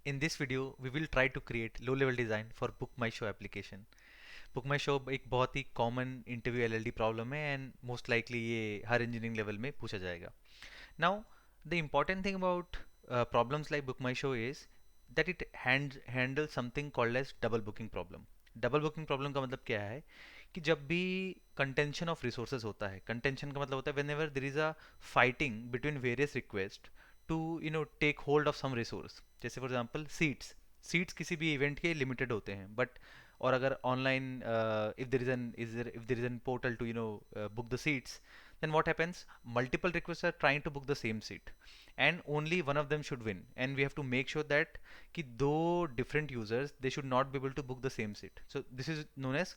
In this video, we will try to create low-level design for Book My Show application. Book My Show एक बहुत ही common interview LLD problem है and most likely ये हर engineering level में पूछा जाएगा. Now, the important thing about problems like Book My Show is that it handles something called as double booking problem. Double booking problem का मतलब क्या है कि जब भी contention of resources होता है, contention का मतलब होता है whenever there is a fighting between various requests to take hold of some resource. जैसे for example seats किसी भी event के limited होते हैं but और अगर online if there is an portal to book the seats, then what happens, multiple requests are trying to book the same seat and only one of them should win, and we have to make sure that कि दो different users they should not be able to book the same seat. So this is known as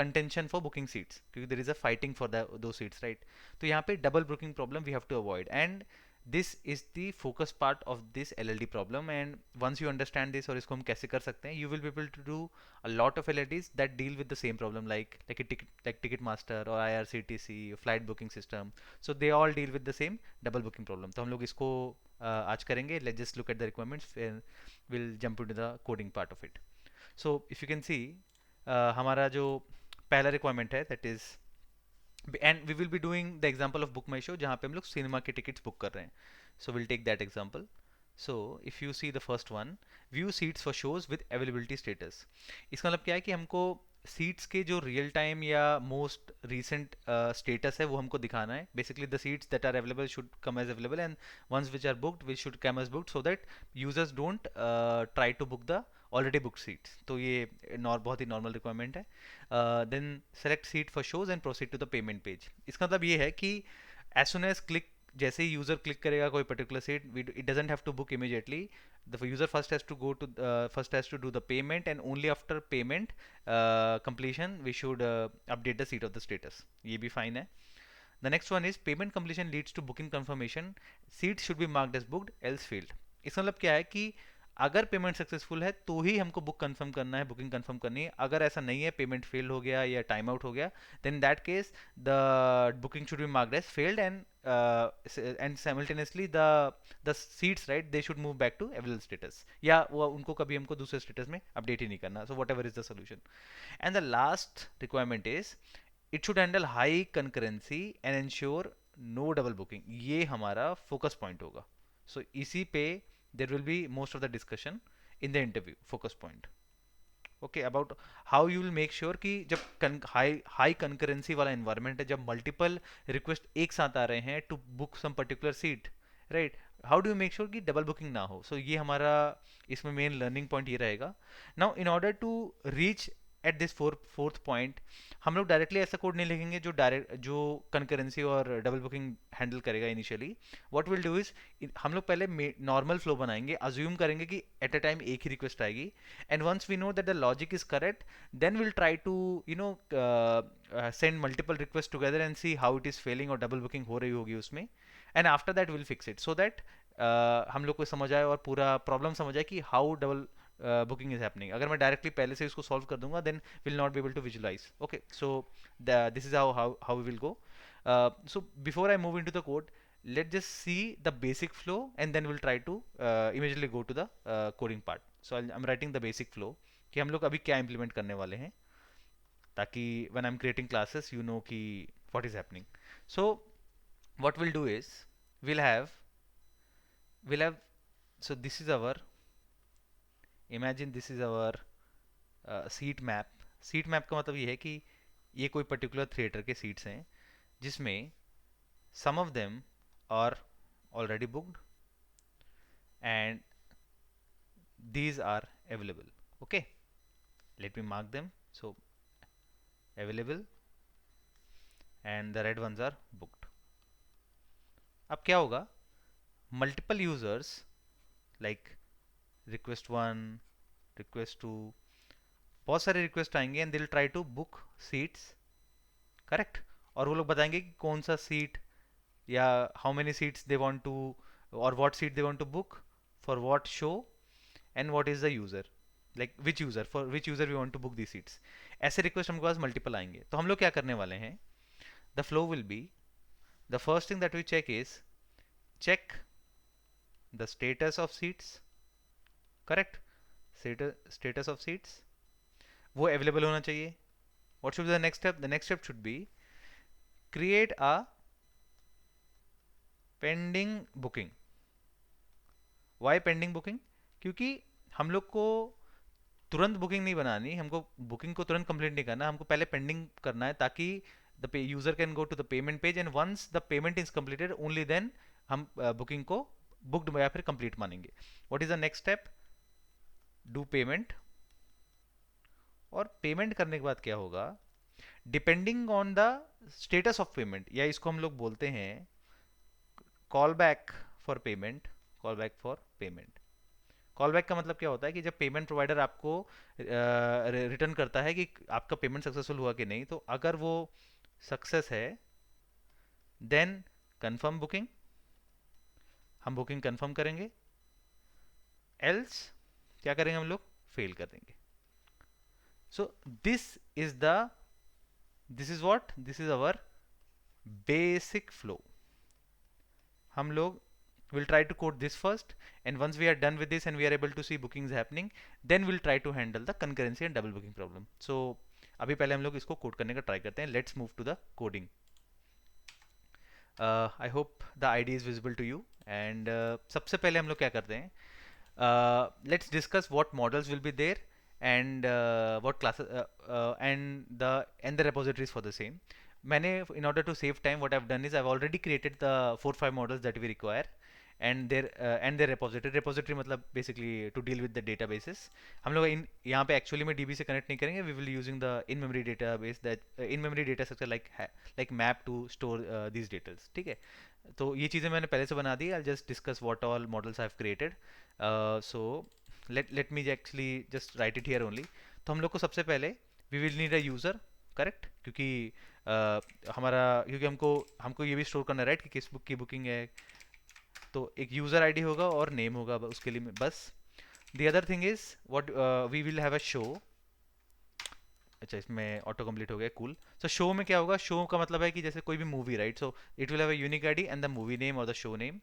contention for booking seats क्योंकि there is a fighting for those seats, right? तो यहाँ पे double booking problem we have to avoid, and this is the focus part of this LLD problem. And once you understand this और इसको हम कैसे कर सकते हैं, you will be able to do a lot of LLDs that deal with the same problem like a Ticketmaster or IRCTC flight booking system. So they all deal with the same double booking problem. तो हम लोग इसको आज करेंगे. Let's just look at the requirements and we'll jump into the coding part of it. So if you can see हमारा जो पहला requirement है that is, and we will be doing the example of book my show जहाँ पे हम लोग cinema के tickets book कर रहे हैं. So we'll take that example. So if you see the first one, view seats for shows with availability status. इसका मतलब क्या है कि हमको सीट्स के जो रियल टाइम या मोस्ट रीसेंट स्टेटस है वो हमको दिखाना है. Basically the seats that are available should come as available and ones which are booked which should come as booked so that users don't try to book the already book seats. तो ये बहुत ही normal requirement है. Then select seat for shows and proceed to the payment page. इसका मतलब ये है कि एज सुन एज क्लिक, जैसे ही यूजर क्लिक करेगा कोई particular seat, it doesn't have to book immediately. The user first has to do the payment, and only after payment completion we should update the seat of the status. ये भी fine है. The next one is payment completion leads to booking confirmation. Seats should be marked as booked else failed. इसका मतलब क्या है कि अगर payment successful है तो ही हमको बुक कंफर्म करना है, बुकिंग कंफर्म करनी है. अगर ऐसा नहीं है, पेमेंट फेल हो गया या टाइम आउट हो गया, then that case the booking should be marked as failed and simultaneously the seats, right, they should move back to available status, या वो उनको कभी हमको दूसरे स्टेटस में अपडेट ही नहीं करना. So whatever is the solution. And the last requirement is it should handle high concurrency and ensure no double booking. ये हमारा फोकस पॉइंट होगा. सो इसी पे there will be most of the discussion in the interview focus point. Okay, about how you will make sure कि जब high concurrency वाला environment है, जब multiple request एक साथ आ रहे हैं to book some particular seat, right, how do you make sure कि double booking ना हो. So ये हमारा इसमें main learning point ये रहेगा. Now in order to reach at this fourth point, हम लोग डायरेक्टली ऐसा कोड नहीं लिखेंगे जो कंकरेंसी और डबल बुकिंग हैंडल करेगा initially. What will do is, हम लोग पहले नॉर्मल फ्लो बनाएंगे, अज्यूम करेंगे कि एट अ टाइम एक ही रिक्वेस्ट आएगी, and once we know that the logic is correct, then will try to send multiple request together and see how it is failing और डबल बुकिंग हो रही होगी उसमें, and after that will fix it, so that हम लोग को समझ आए और पूरा प्रॉब्लम समझ आए कि how double booking is happening. अगर मैं डायरेक्टली पहले से इसको सॉल्व कर दूंगा then will not be able to visualize. Okay, so this is how we will go. So before I move into the code, let's just see the basic flow and then we'll try to immediately go to the coding part. So I'm writing the basic flow कि हम लोग अभी क्या implement करने वाले हैं, ताकि when I'm creating classes you know कि what is happening. So what we'll do is we'll have so this is our, imagine this is our seat map. Seat map का मतलब ये है कि ये कोई पर्टिकुलर थिएटर के सीट्स हैं जिसमें some of them are already booked and these are available. Okay, let me mark them. So available and the red ones are booked. अब क्या होगा, multiple users like request 1, request 2, बहुत सारे request आएंगे and they will try to book seats, correct. और वो लोग बताएंगे कि कौन सा सीट या how many seats they want to, और what seat they want to book for what show and what is the user, like which user, for which user we want to book the seats. ऐसे request हमके पास multiple आएंगे. तो हम लोग क्या करने वाले हैं, the flow will be, the first thing that we check is check the status of seats. Correct? Status of seats वो अवेलेबल होना चाहिए. What should be the next step? The next step should be create a pending booking. Why pending booking? क्योंकि हम लोग को तुरंत booking नहीं बनानी, हमको बुकिंग को तुरंत कंप्लीट नहीं करना, हमको पहले पेंडिंग करना है ताकि the user can go to the payment page and once the payment is completed only then हम बुकिंग को बुक्ड या फिर कंप्लीट मानेंगे. What is the next step? Do payment. और पेमेंट करने के बाद क्या होगा? Depending on the status of payment, या इसको हम लोग बोलते हैं call back for payment. Call back for payment. Call back का मतलब क्या होता है कि जब पेमेंट प्रोवाइडर आपको रिटर्न करता है कि आपका पेमेंट सक्सेसफुल हुआ कि नहीं, तो अगर वो सक्सेस है देन कंफर्म बुकिंग, हम बुकिंग कंफर्म करेंगे. एल्स क्या करेंगे हम लोग? फेल कर देंगे. सो this is the this is what this is our basic flow. हम लोग we'll try to code this first, and once we are done with this and we are able to see bookings happening, then we'll try to handle the concurrency and double booking problem. So अभी पहले हम लोग इसको code करने का try करते हैं. Let's move to the coding. I hope the idea is visible to you. And सबसे पहले हम लोग क्या करते हैं? Let's discuss what models will be there and what classes and the repositories for the same. मैंने in order to save time what I've done is I've already created the 4-5 models that we require and their repository मतलब basically to deal with the databases. हम लोग इन यहाँ पे actually में DB से connect नहीं करेंगे. We will using the in-memory database that in-memory data structure like map to store these data. ठीक है? तो ये चीज़ें मैंने पहले से बना दी. I'll just discuss what all models I've created. So let me actually just write it here only. तो हम लोग को सबसे पहले we will need a user, correct? क्योंकि क्योंकि हमको हमको ये भी स्टोर करना है, राइट, कि किस बुक की बुकिंग है. तो एक यूजर आईडी होगा और नेम होगा उसके लिए बस. The other thing is what we will have a show. अच्छा, इसमें ऑटो कंप्लीट हो गया, कूल. सो शो में क्या होगा? शो का मतलब है कि जैसे कोई भी movie, right? So it will have a unique ID and the movie name और the show name.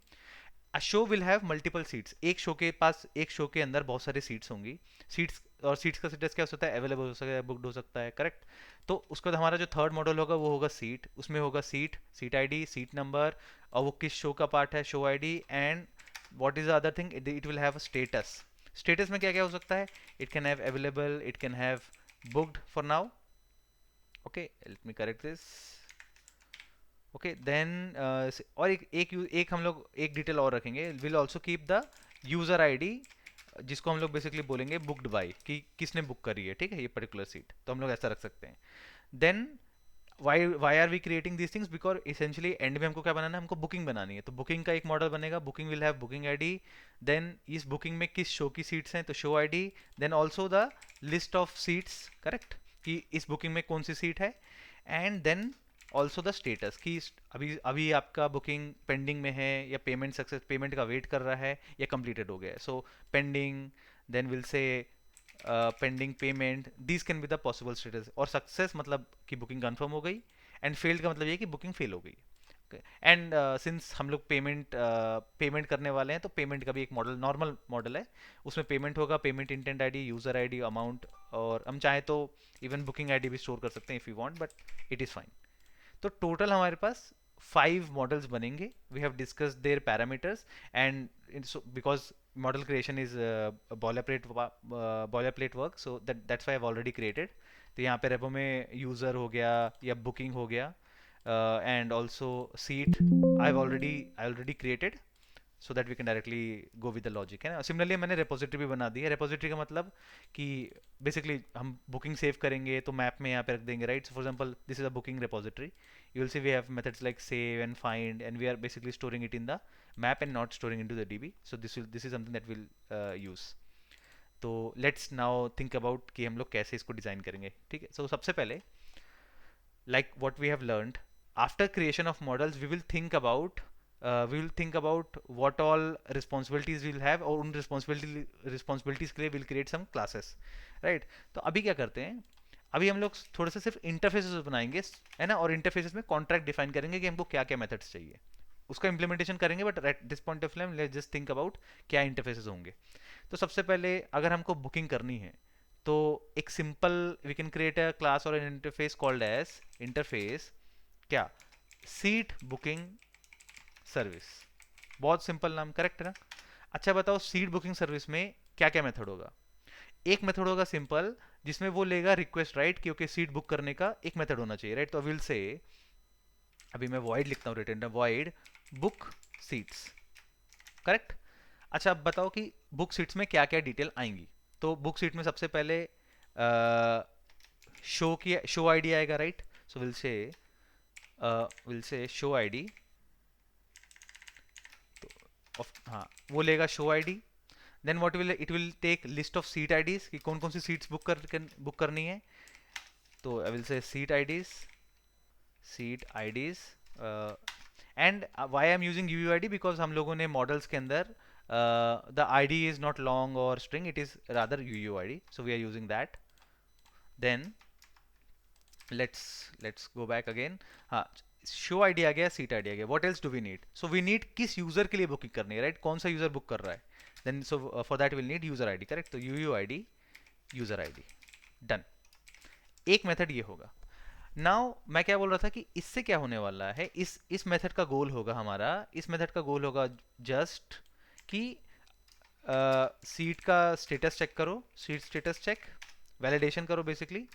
A show will have multiple seats. एक शो के पास एक शो के अंदर बहुत सारी सीट्स होंगी. सीट्स और सीट्स का स्टेटस क्या हो सकता है? अवेलेबल हो सकता है, बुकड हो सकता है, करेक्ट? तो उसके बाद हमारा जो थर्ड मॉडल होगा वो होगा सीट. उसमें होगा seat, seat ID, seat number, और वो किस शो का पार्ट है, show ID. And what is the other thing? It will have a status. Status में क्या क्या हो सकता है? It can have available, it can have booked for now. Okay, let me correct this. Okay then और एक हम लोग एक डिटेल और रखेंगे. Will also keep the user ID, जिसको हम लोग बेसिकली बोलेंगे बुक्ड बाय, कि किसने बुक करी है, ठीक है, ये पर्टिकुलर सीट. तो हम लोग ऐसा रख सकते हैं. Then why are we creating these things? Because essentially end में हमको क्या बनाना है? हमको बुकिंग बनानी है. तो बुकिंग का एक मॉडल बनेगा. Booking will have booking ID. Then इस बुकिंग में किस शो की सीट्स हैं, तो show ID. Then also the list of seats, correct, कि इस बुकिंग में कौन सी सीट है. And then also the status, कि अभी अभी आपका बुकिंग पेंडिंग में है या पेमेंट सक्सेस, पेमेंट का वेट कर रहा है या कंप्लीटेड हो गया है. So pending, then will say pending payment. This can be the possible status. और सक्सेस मतलब कि बुकिंग कंफर्म हो गई, एंड फेल्ड का मतलब ये कि बुकिंग फेल हो गई. एंड सिंस हम लोग पेमेंट करने वाले हैं, तो पेमेंट का भी एक मॉडल, नॉर्मल मॉडल है. उसमें पेमेंट होगा, payment intent ID, user ID, amount, और हम चाहे तो इवन बुकिंग आईडी भी स्टोर कर सकते हैं if you want, but it is fine. तो टोटल हमारे पास 5 मॉडल्स बनेंगे. We have discuss their parameters and because model creation is boilerplate work, so that's why I have already created. तो यहाँ पे रेपो में यूजर हो गया या बुकिंग हो गया, and also seat I already created, so that we can directly go with the logic, है ना. सिमिलरली मैंने रेपोजिटरी भी बना दी है. रेपोजिटरी का मतलब कि बेसिकली हम बुकिंग सेव करेंगे तो मैप में यहाँ पे रख देंगे, right. For example this is a booking repository. You will see we have methods like save and find, and we are basically storing it in the map and not storing into the DB. So this is something that will use. तो let's now think about कि हम लोग कैसे इसको design करेंगे, ठीक है. सो सबसे पहले, like what we have learned, after creation of models we will think about what all responsibilities we'll have, और उन responsibilities के लिए we'll create some classes, right. तो अभी क्या करते हैं? अभी हम लोग थोड़ा सा सिर्फ इंटरफेसेस बनाएंगे, है ना, और इंटरफेसेस में कॉन्ट्रैक्ट डिफाइन करेंगे कि हमको क्या क्या मेथड्स चाहिए. उसका इम्प्लीमेंटेशन करेंगे, but at this point of time let's just think about क्या इंटरफेसेस होंगे। तो सबसे पहले अगर हमको बुकिंग करनी है तो एक simple we can create a class और an interface called as interface क्या, सीट बुकिंग सर्विस। बहुत सिंपल नाम, करेक्ट है ना? अच्छा बताओ, सीट बुकिंग सर्विस में क्या क्या मेथड होगा? एक मेथड होगा सिंपल, जिसमें वो लेगा रिक्वेस्ट, राइट, क्योंकि सीट बुक करने का एक मेथड होना चाहिए, राइट। तो विल से, अभी मैं वॉइड लिखता हूँ, return void book seats, correct. अच्छा अब बताओ कि बुक सीट्स में क्या क्या डिटेल आएंगी। तो बुक सीट में सबसे पहले शो आईडी आएगा, right. So will say show ID, हाँ वो लेगा show ID. Then what will it will take list of seat IDs कि कौन कौन सी सीट्स बुक करनी है। तो I will say seat IDs and why I am using U I D, because हम लोगों ने मॉडल्स के अंदर the I D is not long or string, it is rather U I D, so we are using that. Then let's go back again. हाँ, show ID आ गया, seat ID आ गया, what else do we need? So we need किस user के लिए booking करनी है, राइट, कौन सा यूजर बुक कर रहा है। Then so for that will need user ID, correct. तो U I D, user ID, done. एक मेथड ये होगा। नाउ मैं क्या बोल रहा था कि इससे क्या होने वाला है, इस मेथड का गोल होगा हमारा, इस मेथड का गोल होगा जस्ट कि सीट का स्टेटस चेक करो, सीट स्टेटस चेक, वैलिडेशन करो basically.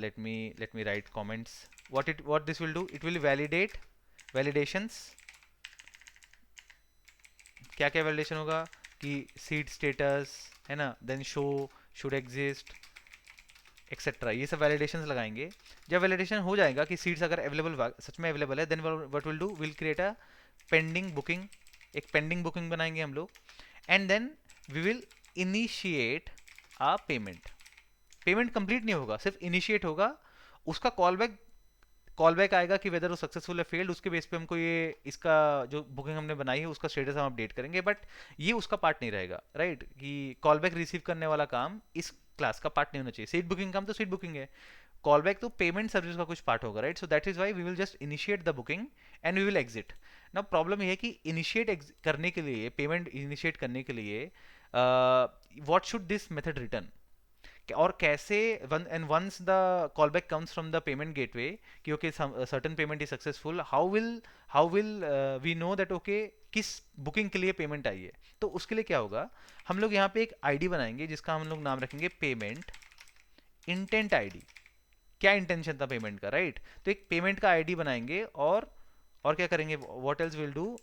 let me write comments, what this will do, it will validate validations। क्या क्या वैलिडेशन होगा कि सीट स्टेटस है ना, then show should exist etcetera, ये सब वैलिडेशंस लगाएंगे। जब वैलिडेशन हो जाएगा कि सीट्स अगर अवेलेबल, सच में अवेलेबल है, then what will do, will create a pending booking, एक पेंडिंग बुकिंग बनाएंगे हम लोग। And then we will initiate a payment. Payment complete नहीं होगा, सिर्फ इनिशिएट होगा, उसका कॉल बैक आएगा कि वेदर वो सक्सेसफुल है फेल्ड, उसके बेस पे हमको ये इसका जो बुकिंग हमने बनाई है उसका स्टेटस हम अपडेट करेंगे। बट ये उसका पार्ट नहीं रहेगा, राइट, कि कॉल बैक रिसीव करने वाला काम इस क्लास का पार्ट नहीं होना चाहिए। सीट बुकिंग काम तो सीट बुकिंग है, कॉल बैक तो पेमेंट सर्विस का कुछ पार्ट होगा, right. So that is why we will just initiate the booking and we will exit. ना प्रॉब्लम ये है कि इनिशिएट करने के लिए, पेमेंट इनिशिएट करने के लिए what should this method return, और कैसे, once the callback comes from the payment gateway कि okay certain payment is successful, how will we know that okay किस बुकिंग के लिए पेमेंट आई है। तो उसके लिए क्या होगा, हम लोग यहाँ पे एक आईडी बनाएंगे जिसका हम लोग नाम रखेंगे पेमेंट इंटेंट आईडी। क्या इंटेंशन था पेमेंट का, राइट। तो एक पेमेंट का आईडी बनाएंगे और क्या करेंगे, what else will do,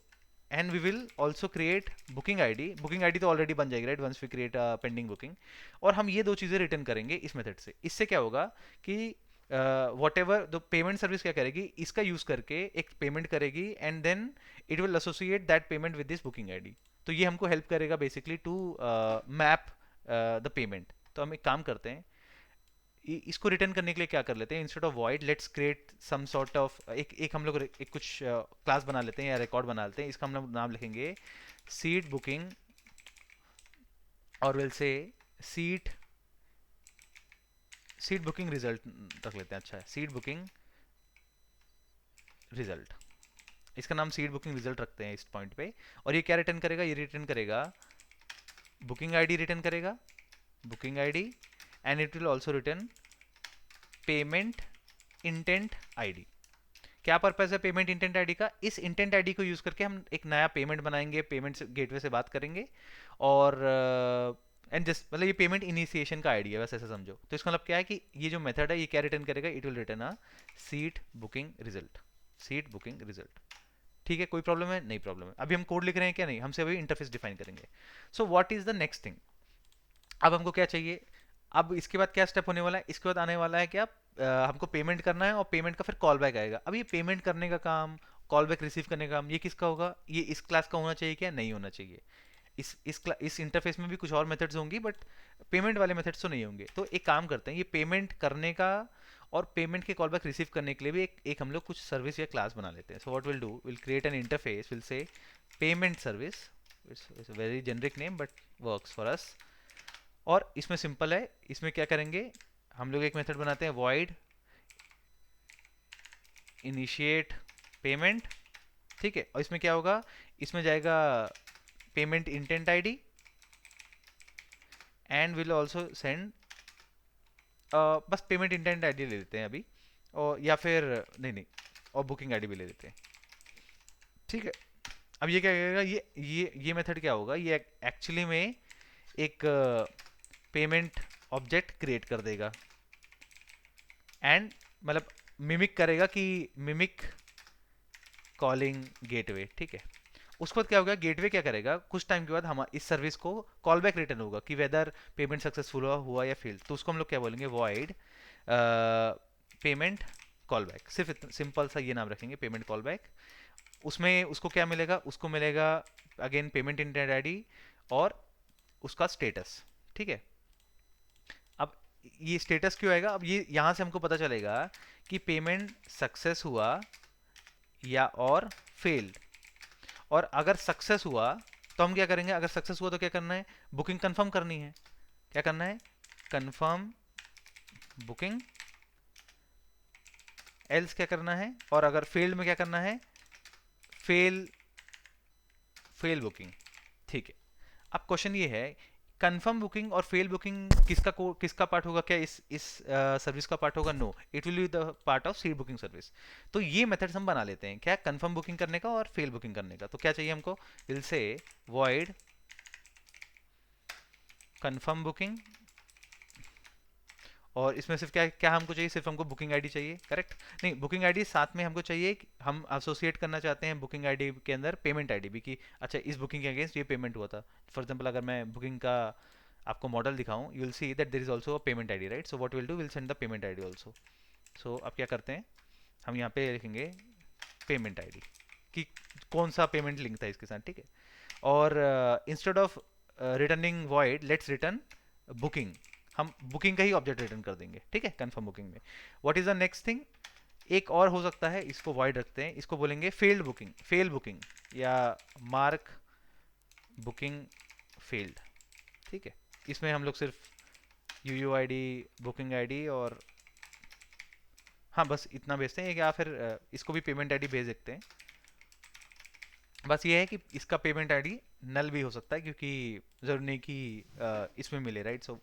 and we will also create booking ID. Booking ID तो ऑलरेडी बन जाएगी, right, once we create a pending booking. और हम ये दो चीज़ें रिटर्न करेंगे इस मेथड से। इससे क्या होगा कि whatever the payment service क्या करेगी, इसका यूज़ करके एक पेमेंट करेगी and then it will associate that payment with this booking ID. तो ये हमको हेल्प करेगा basically to map the payment. तो हम एक काम करते हैं, इसको रिटर्न करने के लिए क्या कर लेते हैं, instead of void let's create some sort of एक हम लोग एक कुछ क्लास बना लेते हैं या रिकॉर्ड बना लेते हैं। इसका हम लोग नाम लिखेंगे सीट बुकिंग, और will say seat seat booking result रख लेते हैं। अच्छा है, सीट बुकिंग रिजल्ट, इसका नाम सीट बुकिंग रिजल्ट रखते हैं इस पॉइंट पे। और ये क्या रिटर्न करेगा, ये रिटर्न करेगा बुकिंग आईडी, रिटर्न करेगा booking ID, and it will also written payment intent ID. क्या पर्पस है पेमेंट इंटेंट आईडी का, इस इंटेंट आईडी को यूज करके हम एक नया पेमेंट बनाएंगे, पेमेंट गेटवे से बात करेंगे, और एंड जस्ट मतलब ये पेमेंट इनिशिएशन का आईडी है, बस ऐसा समझो। तो इसका मतलब क्या है कि ये जो मेथड है ये क्या रिटर्न करेगा, it will return a seat booking result, seat booking result. ठीक है, कोई प्रॉब्लम है? नहीं प्रॉब्लम है। अभी हम कोड लिख रहे हैं क्या, नहीं, हमसे अभी इंटरफेस डिफाइन करेंगे। So what is the next thing, अब हमको क्या चाहिए, अब इसके बाद क्या स्टेप होने वाला है, इसके बाद आने वाला है क्या, हमको पेमेंट करना है और पेमेंट का फिर कॉल बैक आएगा। अब ये पेमेंट करने का काम, कॉल बैक रिसीव करने का काम, ये किसका होगा, ये इस क्लास का होना चाहिए क्या, नहीं होना चाहिए। इस इंटरफेस में भी कुछ और मेथड्स होंगी, बट पेमेंट वाले मेथड्स तो नहीं होंगे। तो एक काम करते हैं, ये पेमेंट करने का और पेमेंट के कॉल बैक रिसीव करने के लिए भी एक हम लोग कुछ सर्विस या क्लास बना लेते हैं। So what will do, will create an interface, will say payment service, it's a very generic name but works for us. और इसमें सिंपल है, इसमें क्या करेंगे, हम लोग एक मेथड बनाते हैं void initiate पेमेंट, ठीक है, और इसमें क्या होगा, इसमें जाएगा payment intent ID and will also send, बस पेमेंट इंटेंट आईडी ले लेते हैं अभी, और या फिर नहीं नहीं, और बुकिंग आईडी भी ले लेते हैं। ठीक है, अब ये क्या करेगा, ये मेथड क्या होगा, ये एक्चुअली में एक पेमेंट ऑब्जेक्ट क्रिएट कर देगा एंड मतलब मिमिक करेगा कि मिमिक कॉलिंग गेटवे। ठीक है, उसके बाद क्या होगा, गेटवे क्या करेगा, कुछ टाइम के बाद हम इस सर्विस को कॉल बैक रिटर्न होगा कि वेदर पेमेंट सक्सेसफुल हुआ या फेल, तो उसको हम लोग क्या बोलेंगे, वॉइड पेमेंट कॉल बैक, सिर्फ सिंपल सा ये नाम रखेंगे, पेमेंट कॉल बैक। उसमें उसको क्या मिलेगा, उसको मिलेगा अगेन पेमेंट इंटेंट आईडी और उसका स्टेटस। ठीक है, अब ये स्टेटस क्यों आएगा, अब ये यहाँ से हमको पता चलेगा कि पेमेंट सक्सेस हुआ या और फेल्ड। और अगर सक्सेस हुआ तो हम क्या करेंगे, अगर सक्सेस हुआ तो क्या करना है, बुकिंग कंफर्म करनी है। क्या करना है, कंफर्म बुकिंग। एल्स क्या करना है, और अगर फेल्ड में क्या करना है, फेल फेल बुकिंग। ठीक है, अब क्वेश्चन ये है, कंफर्म बुकिंग और फेल बुकिंग किसका पार्ट होगा, क्या इस सर्विस का पार्ट होगा, no, it will be the part of seat booking service. तो ये मेथड्स हम बना लेते हैं, क्या, कंफर्म बुकिंग करने का और फेल बुकिंग करने का। तो क्या चाहिए हमको, will say void confirm booking, और इसमें सिर्फ क्या क्या हमको चाहिए, सिर्फ हमको बुकिंग आईडी चाहिए, करेक्ट। नहीं, बुकिंग आईडी साथ में हमको चाहिए, हम एसोसिएट करना चाहते हैं बुकिंग आईडी के अंदर पेमेंट आईडी भी, कि अच्छा इस बुकिंग के अगेंस्ट ये पेमेंट हुआ था। फॉर एग्जांपल अगर मैं बुकिंग का आपको मॉडल दिखाऊं, you will see that there is also a payment ID, right. So what will do, will send the payment ID also. So अब क्या करते हैं, हम यहाँ पे लिखेंगे पेमेंट आईडी कि कौन सा पेमेंट लिंक था इसके साथ। ठीक है, और instead of returning void, let's return booking, हम बुकिंग का ही ऑब्जेक्ट रिटर्न कर देंगे। ठीक है, कंफर्म बुकिंग में what is the next thing, एक और हो सकता है, इसको वॉइड रखते हैं, इसको बोलेंगे फेल्ड बुकिंग, फेल बुकिंग या मार्क बुकिंग फेल्ड। ठीक है, इसमें हम लोग सिर्फ you I D, booking I D, और हाँ बस इतना भेजते हैं, या फिर इसको भी पेमेंट आईडी भेज सकते हैं। बस ये है कि इसका पेमेंट आईडी नल भी हो सकता है, क्योंकि जरूरी नहीं कि इसमें मिले, right. So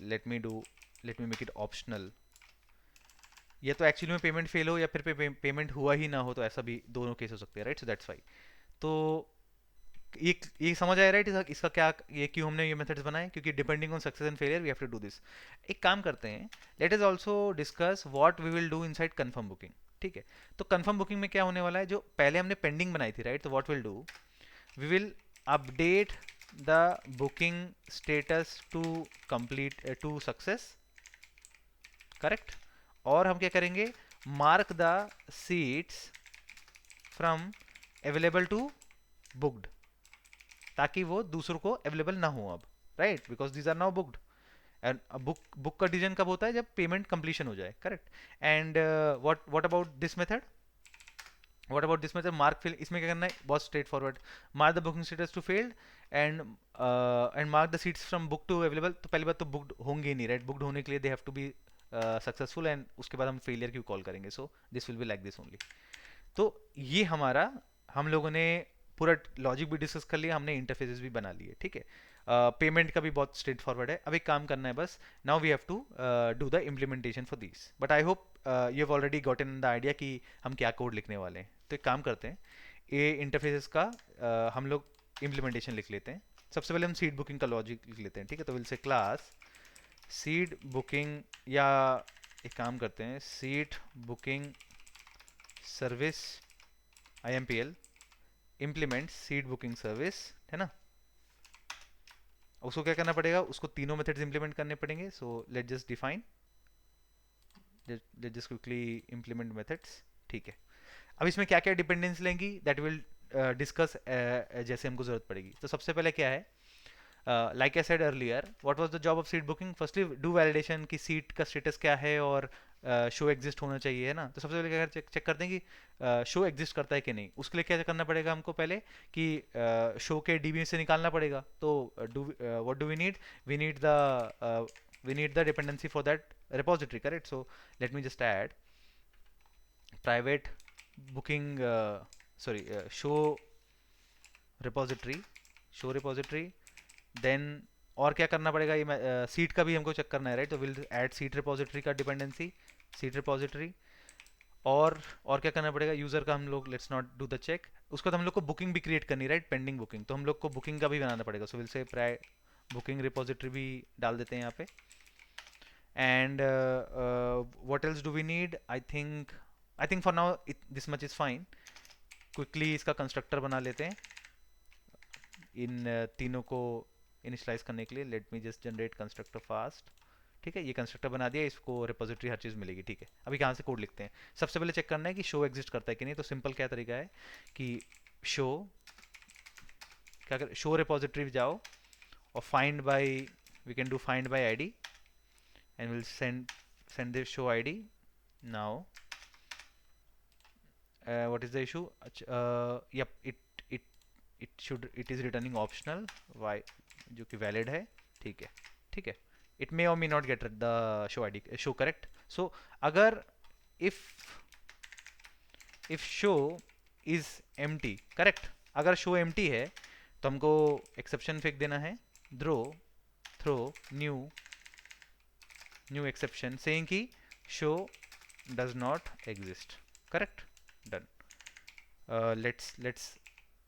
let me do, let me make it optional. ये तो एक्चुअली में पेमेंट फेल हो या फिर पेमेंट हुआ ही ना हो, तो ऐसा भी दोनों केस हो सकते हैं, राइट। So that's why. तो ये समझ आया, राइट, इसका क्या, ये क्यों हमने ये मेथड्स बनाए, क्योंकि depending on success and failure we have to do this. एक काम करते हैं, let is also discuss what we will do inside confirm booking. ठीक है, तो कंफर्म बुकिंग में क्या होने वाला है, जो पहले हमने पेंडिंग बनाई थी, राइट। तो what will do, we will update the booking status to complete to success, correct। और हम क्या करेंगे, mark the seats from available to booked, ताकि वो दूसरों को अवेलेबल ना हो अब, right, because these are now booked. And book का डिसीजन कब होता है, जब पेमेंट कंप्लीशन हो जाए, correct. And what about this method, what about this method mark fill, इसमें क्या करना है, बहुत straightforward, mark the booking status to failed and mark the seats from book to available. तो पहली बात तो बुक्ड होंगे ही नहीं, राइट, बुक्ड होने के लिए they have to be successful, and उसके बाद हम फेलियर क्यों कॉल करेंगे, so this will be like this only. तो ये हमारा, हम लोगों ने पूरा लॉजिक भी डिस्कस कर लिया, हमने इंटरफेसेस भी बना लिए। ठीक है, पेमेंट का भी बहुत स्ट्रेट फॉरवर्ड है, अब एक काम करना है बस, now we have to do the implementation for this, but I hope you have already gotten the idea कि हम क्या कोड लिखने वाले हैं। तो एक काम करते हैं, ये इंटरफेसेस का हम लोग इम्प्लीमेंटेशन लिख लेते हैं। सबसे पहले हम सीट बुकिंग का लॉजिक लिख लेते हैं। ठीक है, तो will say class seat booking, या एक काम करते हैं, seat booking service IMPL implement seat booking service, है ना। उसको क्या करना पड़ेगा, उसको तीनों मेथड्स इंप्लीमेंट करने पड़ेंगे। सो let just define, let just quickly implement methods. ठीक है, अब इसमें क्या क्या डिपेंडेंस लेंगी, दैट विल डिस्कस जैसे हमको जरूरत पड़ेगी। तो सबसे पहले क्या है, like I said earlier, what was the job of seat booking? Firstly, do validation कि सीट का स्टेटस क्या है और शो एग्जिस्ट होना चाहिए, है ना। तो सबसे पहले क्या चेक करते हैं कि शो एग्जिस्ट करता है कि नहीं। उसके लिए क्या करना पड़ेगा हमको पहले, कि शो के डीबी से निकालना पड़ेगा। तो what do we need, we need the we need the dependency for that repository, correct। So let me just add private booking sorry, show repository, show repository, then और क्या करना पड़ेगा, ये सीट का भी हमको चेक करना है राइट, तो विल ऐड सीट रिपोजिटरी का डिपेंडेंसी, सीट रिपोजिटरी। और क्या करना पड़ेगा, यूज़र का हम लोग let's not do the check, उसको तो हम लोग को बुकिंग भी क्रिएट करनी है राइट, पेंडिंग बुकिंग, तो हम लोग को बुकिंग का भी बनाना पड़ेगा, सो विल से प्राय बुकिंग रिपोजिटरी भी डाल देते हैं यहाँ पे। And what else do we need, I think for now this much is fine. Quickly इसका कंस्ट्रक्टर बना लेते हैं इन तीनों को इनिशलाइज करने के लिए। Late me just generate constructor fast. ठीक है, ये कंस्ट्रक्टर बना दिया, इसको रिपोजिटरी हर चीज़ मिलेगी। ठीक है, अभी कहाँ से कोड लिखते हैं, सबसे पहले चेक करना है कि शो एग्जिस्ट करता है कि नहीं, तो सिंपल क्या तरीका है कि शो, क्या कर, शो रिपोजिटरी जाओ और find by, we can do find by ID and will send this show ID now. What is the issue, yup it is returning optional why, जो कि वैलिड है। ठीक है, ठीक है, it may or may not get the show ID, show correct. So अगर if if show is empty, correct, अगर show empty है तो हमको एक्सेप्शन फेंक देना है, throw new new exception saying कि show does not exist, correct, done.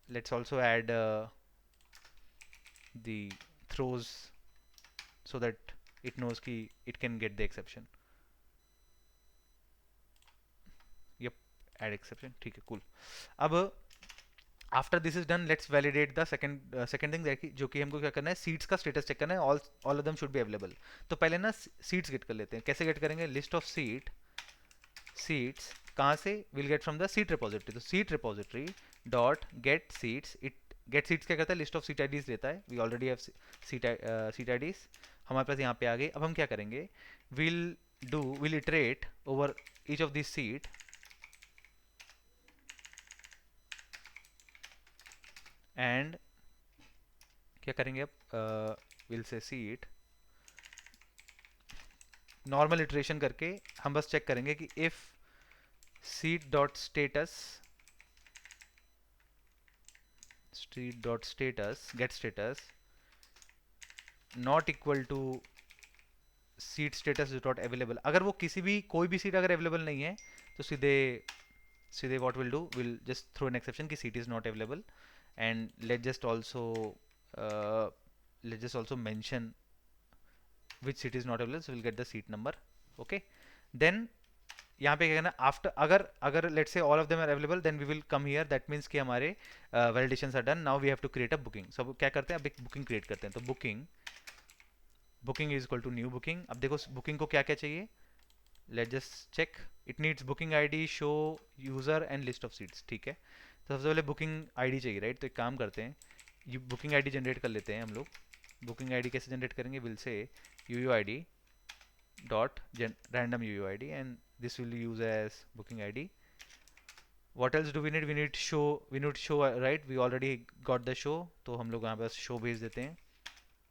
Let's also add the throws so that it knows कि it can get the exception. Yep, add exception, ठीक है, cool. अब after this is done, let's validate the second thing, जो कि हमको क्या करना है, सीट्स का स्टेटस चेक करना है, all of them should be available. तो पहले ना सीट्स गेट कर लेते हैं, कैसे गेट करेंगे, लिस्ट ऑफ सीट्स कहाँ से, will get from the seat repository, तो seat repository dot get seats, it get seats क्या करता है, लिस्ट ऑफ सीट आईडीज लेता है, we already have seat IDs हमारे पास यहाँ पे आ गई। अब हम क्या करेंगे, will iterate over each of this seat and क्या करेंगे, अब will say seat, normal iteration करके हम बस चेक करेंगे कि if seat dot status get status not equal to seat status dot available, अगर वो किसी भी कोई भी सीट अगर अवेलेबल नहीं है तो सीधे सीधे what will do, will just throw an exception कि seat is not available and let just also mention which seat is not available, so we'll get the seat number. Okay, then यहाँ पे क्या करना, आफ्टर अगर अगर let's say all of them are available, then we will come here, that means कि हमारे validations are done, now we have to create a booking. So क्या करते हैं, अब एक बुकिंग क्रिएट करते हैं, तो booking is equal to new booking. अब देखो बुकिंग को क्या क्या चाहिए, let just check, it needs booking ID, show user and list of seats. ठीक है, तो सबसे पहले बुकिंग आईडी चाहिए राइट, तो एक काम करते हैं, ये बुकिंग आईडी जनरेट कर लेते हैं हम लोग। बुकिंग आईडी कैसे जनरेट करेंगे, विल से UUID dot random UUID and this will use as booking ID. What else do we need, we need show right, we already got the show, तो हम लोग यहाँ बस show भेज देते हैं,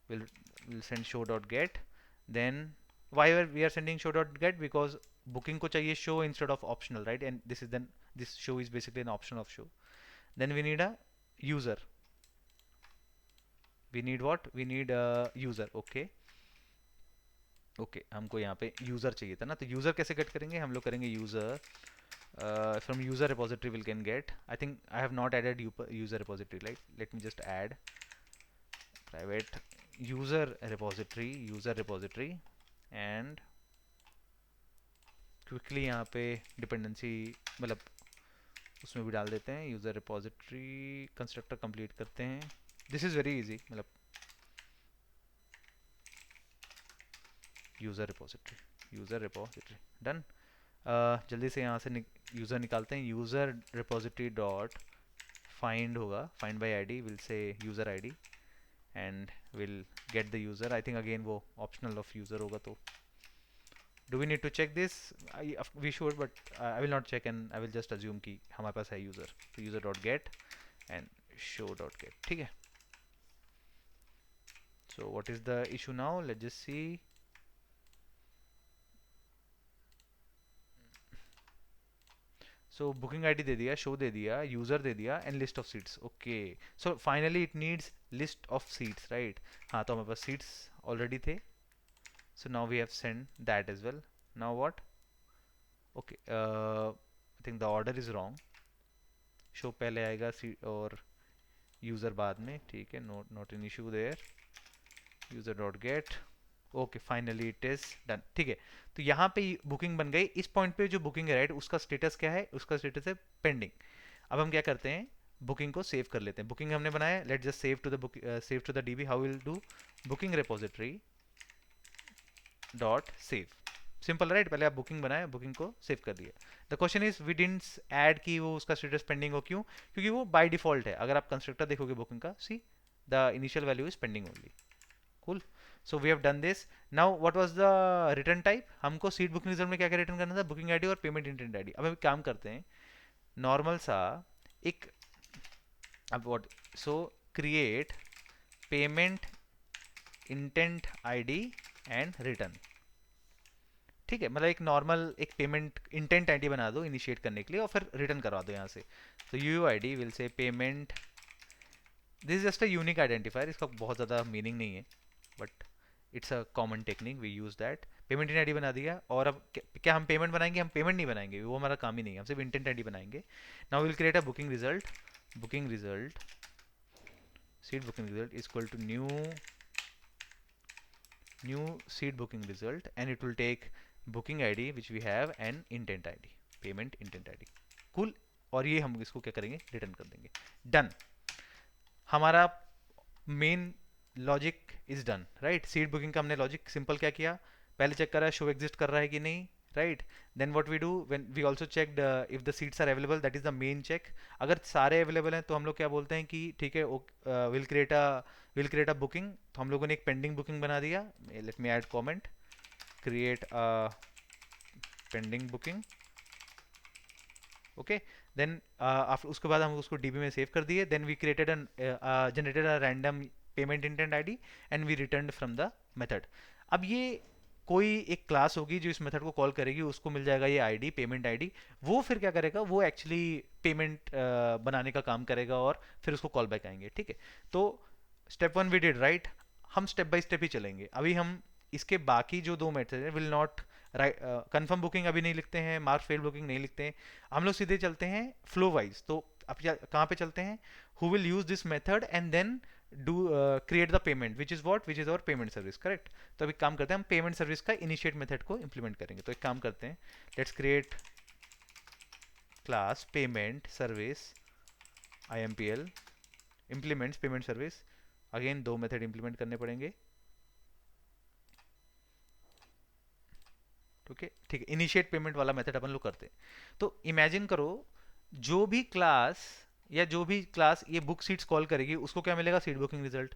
we'll send show dot get, then why we are sending show dot get, because booking को चाहिए show instead of optional right, and this show is basically an option of show. Then we need a user, we need a user. Okay, okay हमको यहाँ पे user चाहिए था ना, तो user कैसे गेट करेंगे, हम लोग करेंगे user from user repository will can get, I think I have not added user repository, like let me just add private user repository and quickly यहाँ पे डिपेंडेंसी मतलब उसमें भी डाल देते हैं, यूज़र रिपोजिटरी कंस्ट्रक्टर कंप्लीट करते हैं, दिस इज़ वेरी इजी, मतलब यूज़र रिपोजिटरी डन। जल्दी से यहाँ से यूज़र निकालते हैं, यूज़र रिपोजिटरी डॉट फाइंड होगा, फाइंड बाय आईडी, विल से user ID and will get the user, I think again वो ऑप्शनल ऑफ यूज़र होगा, तो do we need to check this, we should, but I will not check and I will just assume कि हमारे पास है user, तो user dot get and show dot get. ठीक है, so what is the issue now, let's just see, so booking ID दे दिया, show दे दिया, यूजर दे दिया and list of seats. Okay, so finally it needs list of seats, right? हाँ, तो हमारे पास सीट्स ऑलरेडी थे, so now we have sent that as well. Now what? Okay, I think the order is wrong. Show पहले आएगा और user बाद में, ठीक है, not an issue there. User dot get, okay, finally it is done, ठीक है। तो यहाँ पे बुकिंग बन गई। इस पॉइंट पे जो बुकिंग है, राइट, उसका स्टेटस क्या है? उसका स्टेटस है पेंडिंग। अब हम क्या करते हैं, बुकिंग को सेव कर लेते हैं। बुकिंग हमने बनाया, let just save to the save to the DB. How will do? Booking repository dot save, simple, right? पहले आप बुकिंग बनाए, बुकिंग को सेव कर दिया। The question is we didn't add कि वो उसका स्टेटस पेंडिंग हो, क्यों? क्योंकि वो बाय डिफॉल्ट है। अगर आप कंस्ट्रक्टर देखोगे बुकिंग का, see the initial value is pending only. Cool, so we have done this. Now what was the return type? हमको सीट बुकिंग रिजल्ट में क्या क्या रिटर्न करना था? बुकिंग आईडी और पेमेंट इंटेंट आईडी। अब हम काम करते हैं नॉर्मल सा एक, अब what, so create payment intent ID and return, ठीक है? मतलब एक नॉर्मल एक पेमेंट इंटेंट आईडी बना दो इनिशिएट करने के लिए और फिर रिटर्न करवा दो यहाँ से। तो U I D will say payment, this is just a unique identifier, इसका बहुत ज़्यादा मीनिंग नहीं है, but it's a common technique, we use that. Payment in ID बना दिया, और अब क्या हम पेमेंट बनाएंगे? हम पेमेंट नहीं बनाएंगे, वो हमारा काम ही नहीं है, हम सिर्फ इंटेंट आईडी बनाएंगे। Now will create a booking result, booking result seat booking result is equal to new seat booking result, and it will take booking id which we have and intent id, payment intent id। cool, और ये हम इसको क्या करेंगे? Return कर देंगे। Done, हमारा main logic is done, right? Seat booking का हमने लॉजिक सिंपल क्या किया? पहले चेक करा शो एग्जिस्ट कर रहा है कि नहीं, right? Then what we do, when we also checked if the seats are available, that is the main check. अगर सारे अवेलेबल हैं तो हम लोग क्या बोलते हैं कि ठीक है, विल क्रिएट अ बुकिंग। तो हम लोगों ने एक पेंडिंग बुकिंग बना दिया। Let me add comment, create a pending booking, okay. Then after, उसके बाद हम उसको डीबी में सेव कर दिए। Then we created an generated a random payment intent ID and we returned from the method. अब ये कोई एक क्लास होगी जो इस मेथड को कॉल करेगी, उसको मिल जाएगा ये आईडी, पेमेंट आईडी। वो फिर क्या करेगा? वो एक्चुअली पेमेंट बनाने का काम करेगा और फिर उसको कॉल बैक आएंगे, ठीक है? तो step one we did, right? हम स्टेप बाय स्टेप ही चलेंगे। अभी हम इसके बाकी जो दो मेथड है will not, right, confirm booking अभी नहीं लिखते हैं, मार्क फेल बुकिंग नहीं लिखते हैं, हम लोग सीधे चलते हैं फ्लो वाइज। तो अब कहाँ पे चलते हैं? Who will use this method and then do create the payment which is what, which is our payment service, correct? तो अभी काम करते हैं, हम पेमेंट सर्विस का इनिशिएट मेथड को इंप्लीमेंट करेंगे। तो एक काम करते हैं, let's create class payment service IMPL implements payment service. Again दो मेथड इंप्लीमेंट करने पड़ेंगे, ओके, ठीक है? इनिशिएट पेमेंट वाला मेथड अपन लोग करते हैं। तो इमेजिन करो, जो भी क्लास ये बुक सीट्स कॉल करेगी, उसको क्या मिलेगा? Seat booking result.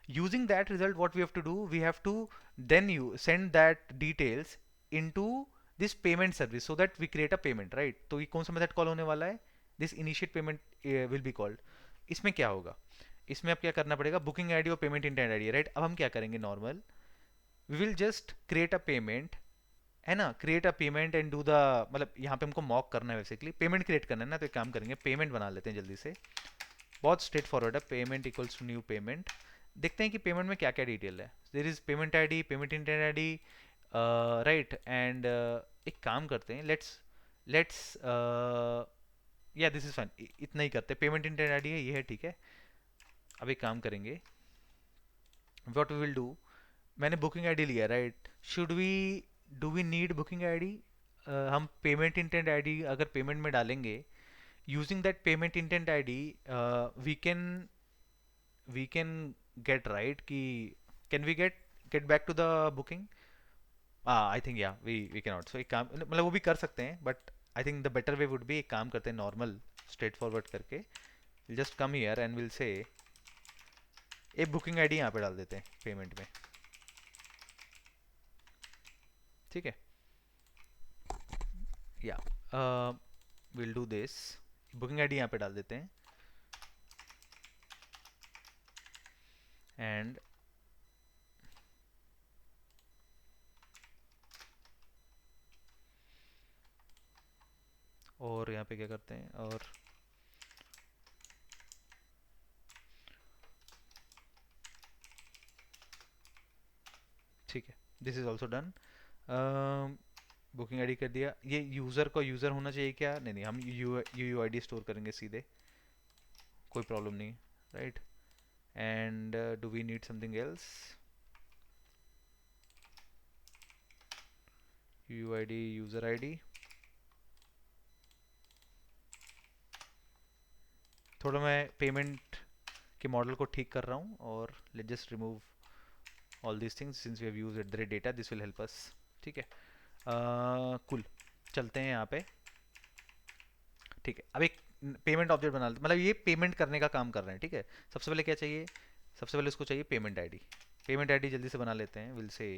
Using that result what we have to do, we have to then you send that details into this payment service so that we create a payment, right? तो ये कौन सा method call होने वाला है? This initiate payment will be called. इसमें क्या होगा? इसमें अब क्या करना पड़ेगा? बुकिंग आईडी और पेमेंट इंटेंट आईडी, राइट? अब हम क्या करेंगे? Normal we will just create a payment, है ना? Create a payment and do the, मतलब यहाँ पे हमको मॉक करना है, बेसिकली पेमेंट क्रिएट करना है ना। तो एक काम करेंगे, पेमेंट बना लेते हैं जल्दी से, बहुत स्ट्रेट फॉरवर्ड है। Payment equals to new payment. देखते हैं कि पेमेंट में क्या क्या डिटेल है। There is payment ID, payment intent ID, right? And एक काम करते हैं, let's let's yeah this is fine, इतना ही करते हैं। पेमेंट इंटेंट आईडी है, ये है, ठीक है? अब एक काम करेंगे, व्हाट वी विल डू, मैंने बुकिंग आईडी लिया, right? Should we, do we need booking ID? हम पेमेंट इंटेंट आईडी अगर पेमेंट में डालेंगे, using that payment intent ID we can get, right? कि can we get back to the booking? I think या we can not. So एक काम, मतलब वो भी कर सकते हैं, but I think the better way would be, एक काम करते हैं नॉर्मल स्ट्रेट फॉरवर्ड करके, just come here and will से एक बुकिंग आईडी यहाँ पे डाल देते हैं पेमेंट में, ठीक है? या will do this, booking ID यहाँ पे डाल देते हैं एंड और और यहाँ पे क्या करते हैं, और ठीक है, this is also done. Booking ID कर दिया। ये यूज़र को यूज़र होना चाहिए क्या? नहीं नहीं, हम यू आई डी स्टोर करेंगे सीधे, कोई प्रॉब्लम नहीं, right. And do we need something else? U I D, user I D. थोड़ा मैं पेमेंट के मॉडल को ठीक कर रहा हूँ, और let just remove all these things since we have used at the rate data, this will help us. ठीक है, कुल चलते हैं यहाँ पे। ठीक है, अब एक पेमेंट ऑब्जेक्ट बना लेते, मतलब ये पेमेंट करने का काम कर रहे हैं। ठीक है, सबसे पहले क्या चाहिए? सबसे पहले उसको चाहिए पेमेंट आईडी। पेमेंट आईडी जल्दी से बना लेते हैं। Will say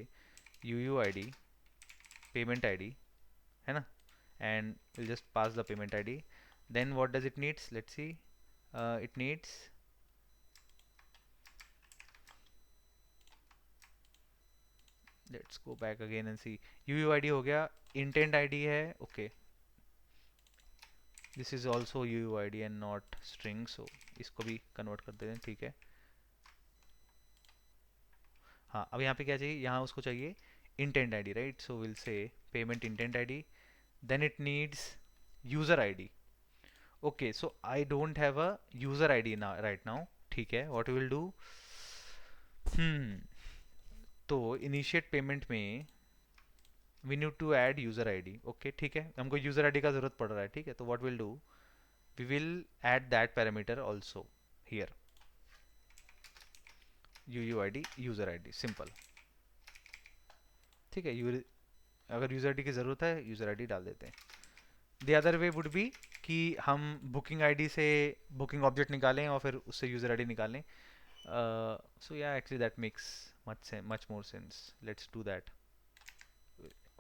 U U I D payment ID, है ना, and will just pass the payment ID. Then what does it needs? Let's see, it needs, let's go back again and see. U U I D हो गया, intent ID है, okay, this is also U U I D and not string, so इसको भी convert कर देते हैं। ठीक है, हाँ, अब यहाँ पे क्या चाहिए? यहाँ उसको चाहिए intent ID, right. So will say payment intent ID, then it needs user ID. Okay, so I don't have a user ID right now. ठीक है, व्हाट विल डू, तो इनिशिएट पेमेंट में we need to add user ID. Okay, ठीक है, हमको user ID का जरूरत पड़ रहा है। ठीक है, तो what will do, we will add that parameter also here, U U I D user I D, simple. ठीक है, अगर यूजर आईडी की ज़रूरत है, यूजर आईडी डाल देते हैं। The other way would be कि हम बुकिंग आईडी से बुकिंग ऑब्जेक्ट निकालें और फिर उससे यूजर आईडी निकालें। सो या actually that makes much more sense, let's do that.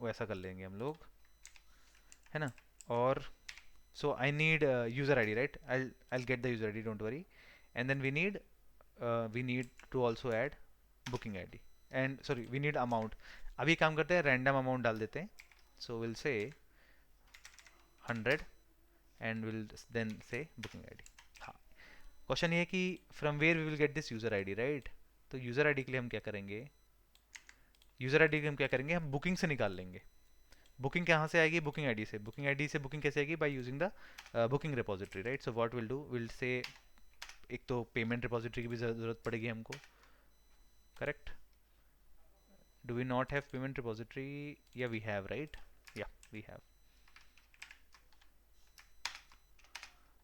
वैसा कर लेंगे हम लोग, है ना। और so I need user ID, right, I get the user ID, don't worry. And then we need to also add booking ID, and sorry we need amount. अभी काम करते हैं, रैंडम अमाउंट डाल देते हैं। So will say 100 and will then say booking ID. हाँ, question ये है कि from where we will get this user ID, right. तो यूजर आईडी के लिए हम क्या करेंगे? यूजर आईडी के लिए हम क्या करेंगे? हम बुकिंग से निकाल लेंगे। बुकिंग कहाँ से आएगी? बुकिंग आईडी से। बुकिंग आईडी से बुकिंग कैसे आएगी? By using the booking repository, right. So what will do, will say एक तो पेमेंट रिपोजिटरी की भी जरूरत पड़ेगी हमको, correct. Do we not have payment repository? Yeah we have, right, yeah we have.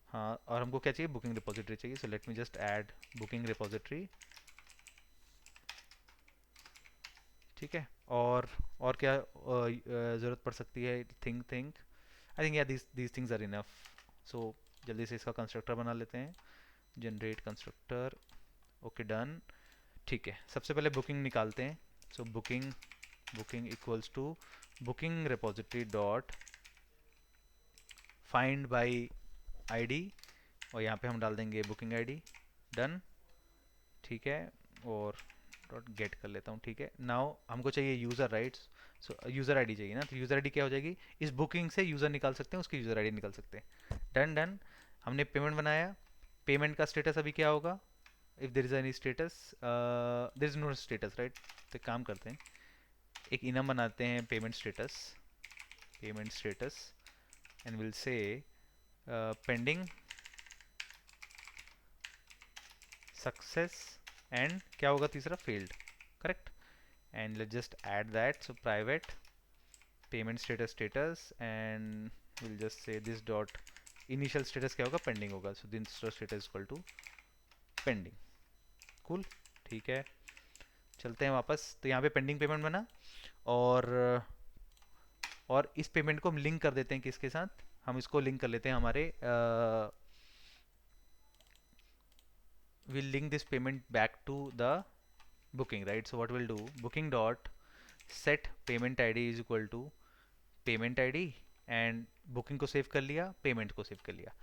हाँ, और हमको क्या चाहिए? बुकिंग रिपोजिटरी चाहिए। So let me just add booking repository. ठीक है, और क्या ज़रूरत पड़ सकती है? Think I think yeah these things are enough. So जल्दी से इसका कंस्ट्रक्टर बना लेते हैं, जनरेट कंस्ट्रक्टर। Okay, done. ठीक है, सबसे पहले बुकिंग निकालते हैं। So booking booking equals to booking repository dot find by ID, और यहाँ पे हम डाल देंगे बुकिंग आईडी। डन, ठीक है, और डॉट गेट कर लेता हूँ। ठीक है, नाउ हमको चाहिए यूज़र, राइट्स। सो यूज़र आईडी चाहिए ना, तो यूज़र आईडी क्या हो जाएगी? इस बुकिंग से यूज़र निकाल सकते हैं, उसकी यूज़र आईडी निकाल सकते हैं। डन डन, हमने पेमेंट बनाया। पेमेंट का स्टेटस अभी क्या होगा? If there is any status, there is no status, right. तो काम करते हैं, एक इनम बनाते हैं, payment status and will say pending success and क्या होगा तीसरा? Failed, correct. And let's just add that. So private payment status and will just say this dot initial status क्या होगा? पेंडिंग होगा। So this status equal to pending. Cool, ठीक है, चलते हैं वापस। तो यहाँ पे पेंडिंग पेमेंट बना, और इस पेमेंट को हम लिंक कर देते हैं किसके साथ? हम इसको लिंक कर लेते हैं हमारे we'll link this payment back to the booking, right. So what we'll do, booking dot set payment id is equal to payment id, and booking को सेव कर लिया, पेमेंट को सेव कर लिया।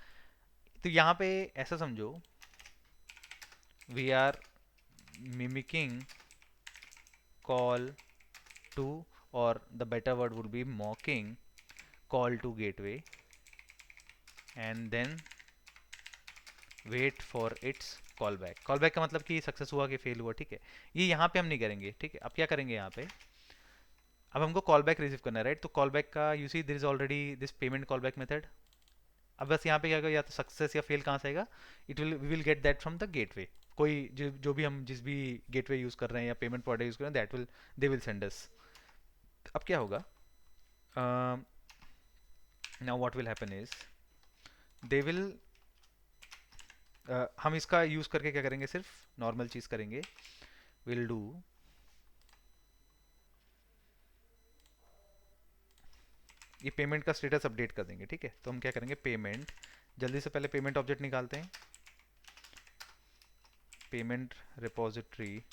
तो यहाँ पे ऐसा समझो, we are mimicking call to, or the better word would be mocking call to gateway, and then wait for its callback. Call back का मतलब कि सक्सेस हुआ कि फेल हुआ, ठीक है। ये यहाँ पे हम नहीं करेंगे, ठीक है। अब क्या करेंगे यहाँ पे, अब हमको कॉल बैक रिसीव करना है, राइट। तो कॉल बैक का you see there is already this payment call back method. अब बस यहाँ पे क्या होगा, या तो सक्सेस या फेल कहाँ से आएगा, it will we will get that from the gateway. कोई जो भी हम जिस भी गेटवे यूज कर रहे हैं या पेमेंट प्रोवाइडर यूज कर रहे हैं, that will they will send us. अब क्या होगा, now what will happen is they will हम इसका यूज करके क्या करेंगे, सिर्फ नॉर्मल चीज करेंगे। विल डू ये पेमेंट का स्टेटस अपडेट कर देंगे, ठीक है। तो हम क्या करेंगे, पेमेंट, जल्दी से पहले पेमेंट ऑब्जेक्ट निकालते हैं। Payment repository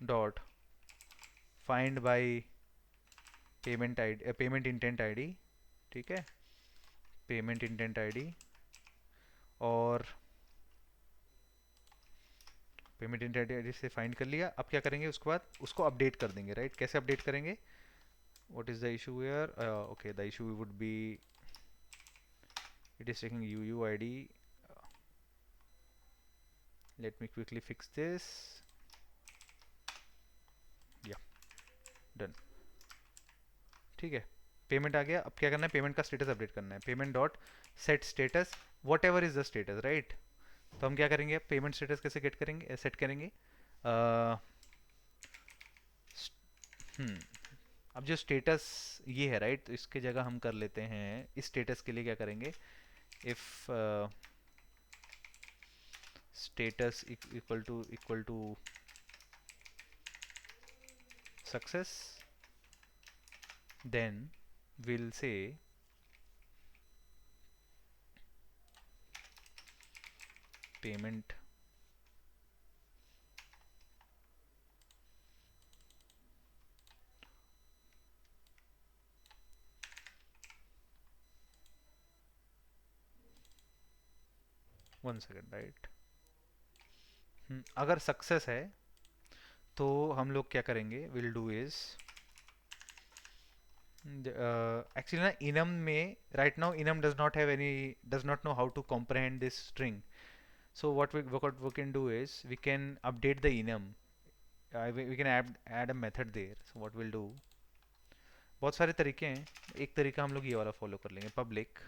dot find by payment ID, payment intent ID, ठीक है। पेमेंट इंटेंट आईडी, और पेमेंट इंटेंट आईडी से फाइंड कर लिया। अब क्या करेंगे, उसके बाद उसको अपडेट कर देंगे, राइट। कैसे अपडेट करेंगे, what is the issue here, okay the issue would be it is taking UUID. Let me quickly fix this. Yeah, done. ठीक है, पेमेंट आ गया। अब क्या करना है, पेमेंट का स्टेटस अपडेट करना है। Payment dot set status what ever is the status, right. तो हम क्या करेंगे, पेमेंट स्टेटस कैसे गेट करेंगे, सेट करेंगे। uh, अब जो स्टेटस ये है, राइट, तो इसके जगह हम कर लेते हैं, इस स्टेटस के लिए क्या करेंगे, if status equal to success, then we'll say payment one second, right. अगर सक्सेस है तो हम लोग क्या करेंगे, विल डू इज एक्चुअली ना इनम में right now enum does not know how to comprehend this string. So what we can do is we can update the enum, we can add a method there. So what we'll do, बहुत सारे तरीके हैं। एक तरीका हम लोग ये वाला फॉलो कर लेंगे, public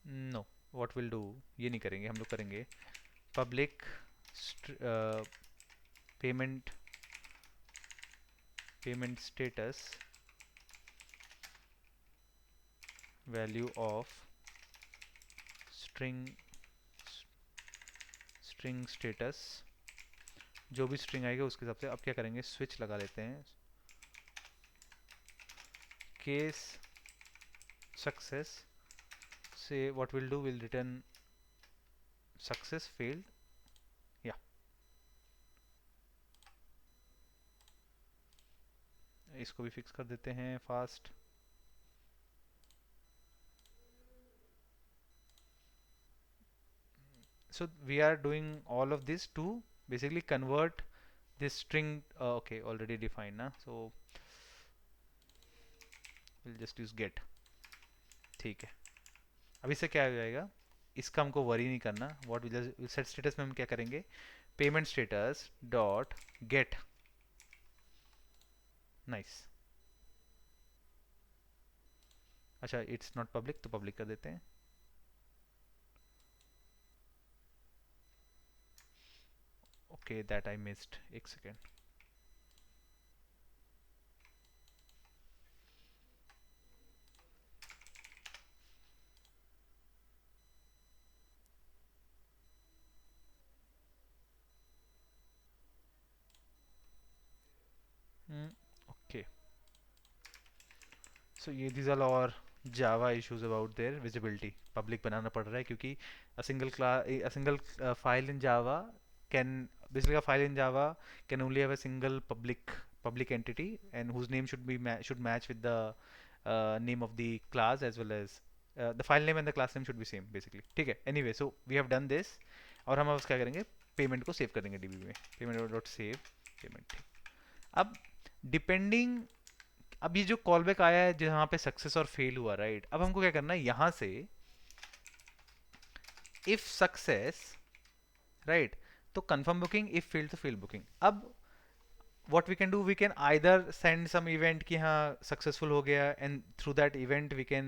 no, what will do, ये नहीं करेंगे, हम लोग करेंगे public payment payment status value of string string status, जो भी स्ट्रिंग आएगा उसके हिसाब से। अब क्या करेंगे, स्विच लगा लेते हैं, केस सक्सेस से what will do, will return success failed, या इसको भी फिक्स कर देते हैं fast. So we are doing all of this to basically convert this string, okay already defined na, so we'll just use get, ठीक है। अब इससे क्या हो जाएगा, इसका हमको वरी नहीं करना। व्हाट विल सेट स्टेटस में हम क्या करेंगे, payment status dot get, nice. अच्छा इट्स नॉट पब्लिक, तो पब्लिक कर देते हैं। ओके दैट आई मिस्ड, एक सेकेंड। ओके, सो ये these are और Java issues about their visibility. Public बनाना पड़ रहा है क्योंकि a single file in Java can basically a file in Java can only have a single public entity and whose name should match with the name of the class as well as the file name and the class name should be same basically, ठीक है। anyway so we have done this, और हम अब क्या करेंगे, payment को save कर देंगे डीबी में, पेमेंट डॉट सेव पेमेंट। अब डिपेंडिंग, अब ये जो कॉल बैक आया है जहाँ पे सक्सेस और फेल हुआ, राइट, अब हमको क्या करना है यहाँ से इफ सक्सेस, राइट, तो कंफर्म बुकिंग, इफ फेल तो फेल बुकिंग. अब what we can do, we can either send some event कि हाँ successful हो गया, and through that event we can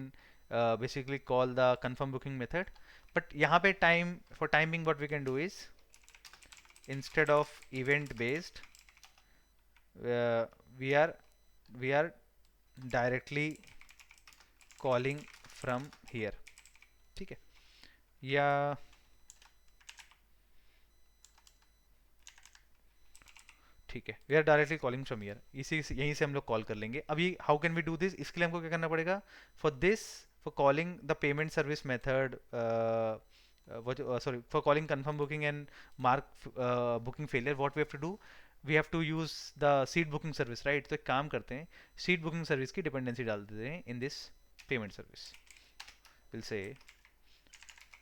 basically call the confirm booking method. But यहाँ पे time, for time being, what we can do is instead of event based, uh, we are we are directly calling from here. ठीक है, या ठीक है, we are directly calling from here, इसी यहीं से हम लोग कॉल कर लेंगे. अभी how can we do this, इसके लिए हमको क्या करना पड़ेगा, for this, for calling the payment service method, sorry, for calling confirm booking and mark booking failure, what we have to do, we have to use the seat booking service, right? तो एक काम करते हैं, seat booking service की dependency डाल देते हैं in this payment service. we'll say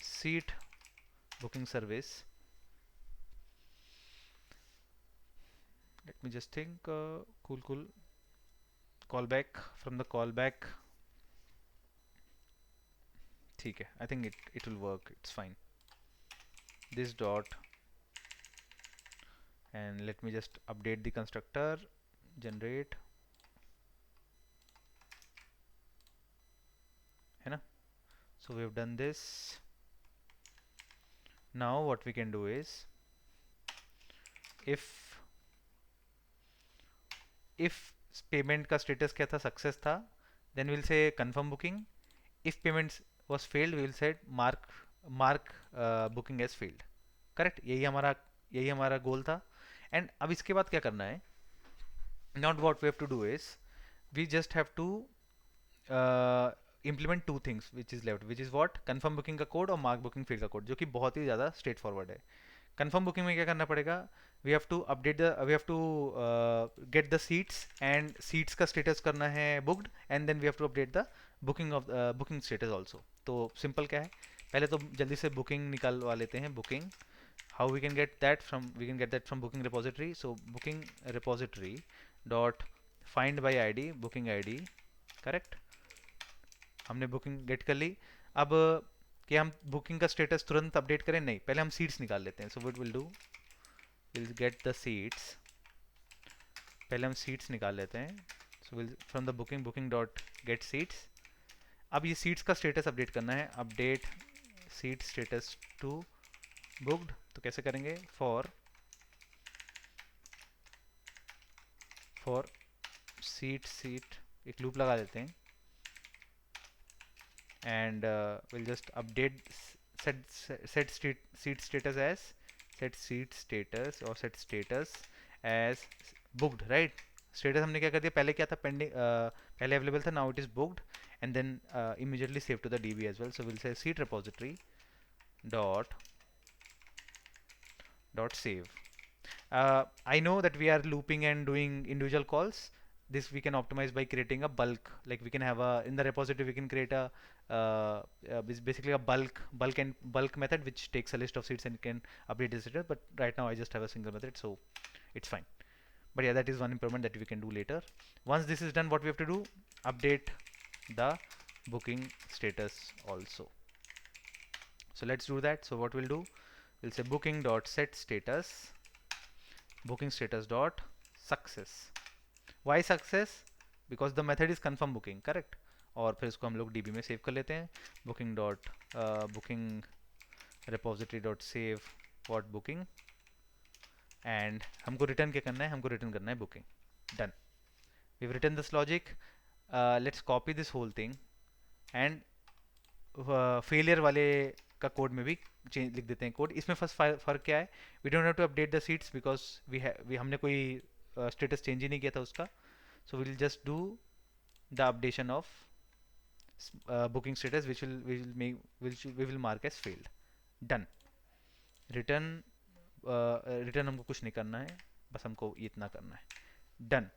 seat booking service, let me just think, cool, callback, from the callback, ठीक है, I think it will work, it's fine. This dot, and let me just update the constructor, generate, है ना. So we have done this. Now what we can do is, if payment का status क्या था, success था, then we'll say confirm booking. If payment was failed, we will say mark booking as failed. Correct, यही हमारा गोल था. And अब इसके बाद क्या करना है, not what we have to do is, we just have to implement two things which is left, which is what, confirm booking का कोड और mark booking fail का कोड, जो कि बहुत ही ज़्यादा स्ट्रेट फॉरवर्ड है. कंफर्म बुकिंग में क्या करना पड़ेगा, we have to get the seats, and seats का स्टेटस करना है booked, and then we have to update the booking status also. तो सिंपल क्या है, पहले तो जल्दी से बुकिंग निकालवा लेते हैं. Booking, how we can get that from, we can get that from booking repository. So booking repository dot find by ID, booking ID, correct, हमने बुकिंग गेट कर ली. अब कि हम बुकिंग का स्टेटस तुरंत अपडेट करें, नहीं, पहले हम सीट्स निकाल लेते हैं. So what will do, will get the seats, पहले हम सीट्स निकाल लेते हैं. So will from the booking dot get seats. अब ये सीट्स का स्टेटस अपडेट करना है, update seat status to booked. तो कैसे करेंगे, फॉर सीट एक लूप लगा देते हैं, and we'll just update set seat status as set status as booked, right? Status हमने क्या कर दिया, पहले क्या था, पेंडिंग, पहले अवेलेबल था, now it is booked, and then immediately save to the DB as well. So will say seat repository dot save. I know that we are looping and doing individual calls. This we can optimize by creating a bulk, like we can have a, in the repository we can create a basically a bulk method which takes a list of seats and can update the status. But right now I just have a single method, so it's fine. But yeah, that is one improvement that we can do later. Once this is done, what we have to do, update the booking status also. So let's do that. So what we'll do, we'll say booking dot set status, booking status dot success. Why success? Because the method is confirm booking, correct. और फिर इसको हम लोग db में save कर लेते हैं, booking dot booking repository dot save what booking, and हमको रिटर्न क्या करना है, हमको रिटर्न करना है booking. Done. We've written this logic. Let's copy this whole thing and failure वाले का कोड में भी चेंज लिख देते हैं कोड. इसमें फर्स्ट फ़र्क क्या है, we don't have to update the seats because we हमने कोई स्टेटस चेंज ही नहीं किया था उसका. So will just do the updation of booking status which we will mark as failed. Done. Return हमको कुछ नहीं करना है, बस हमको इतना करना है. Done.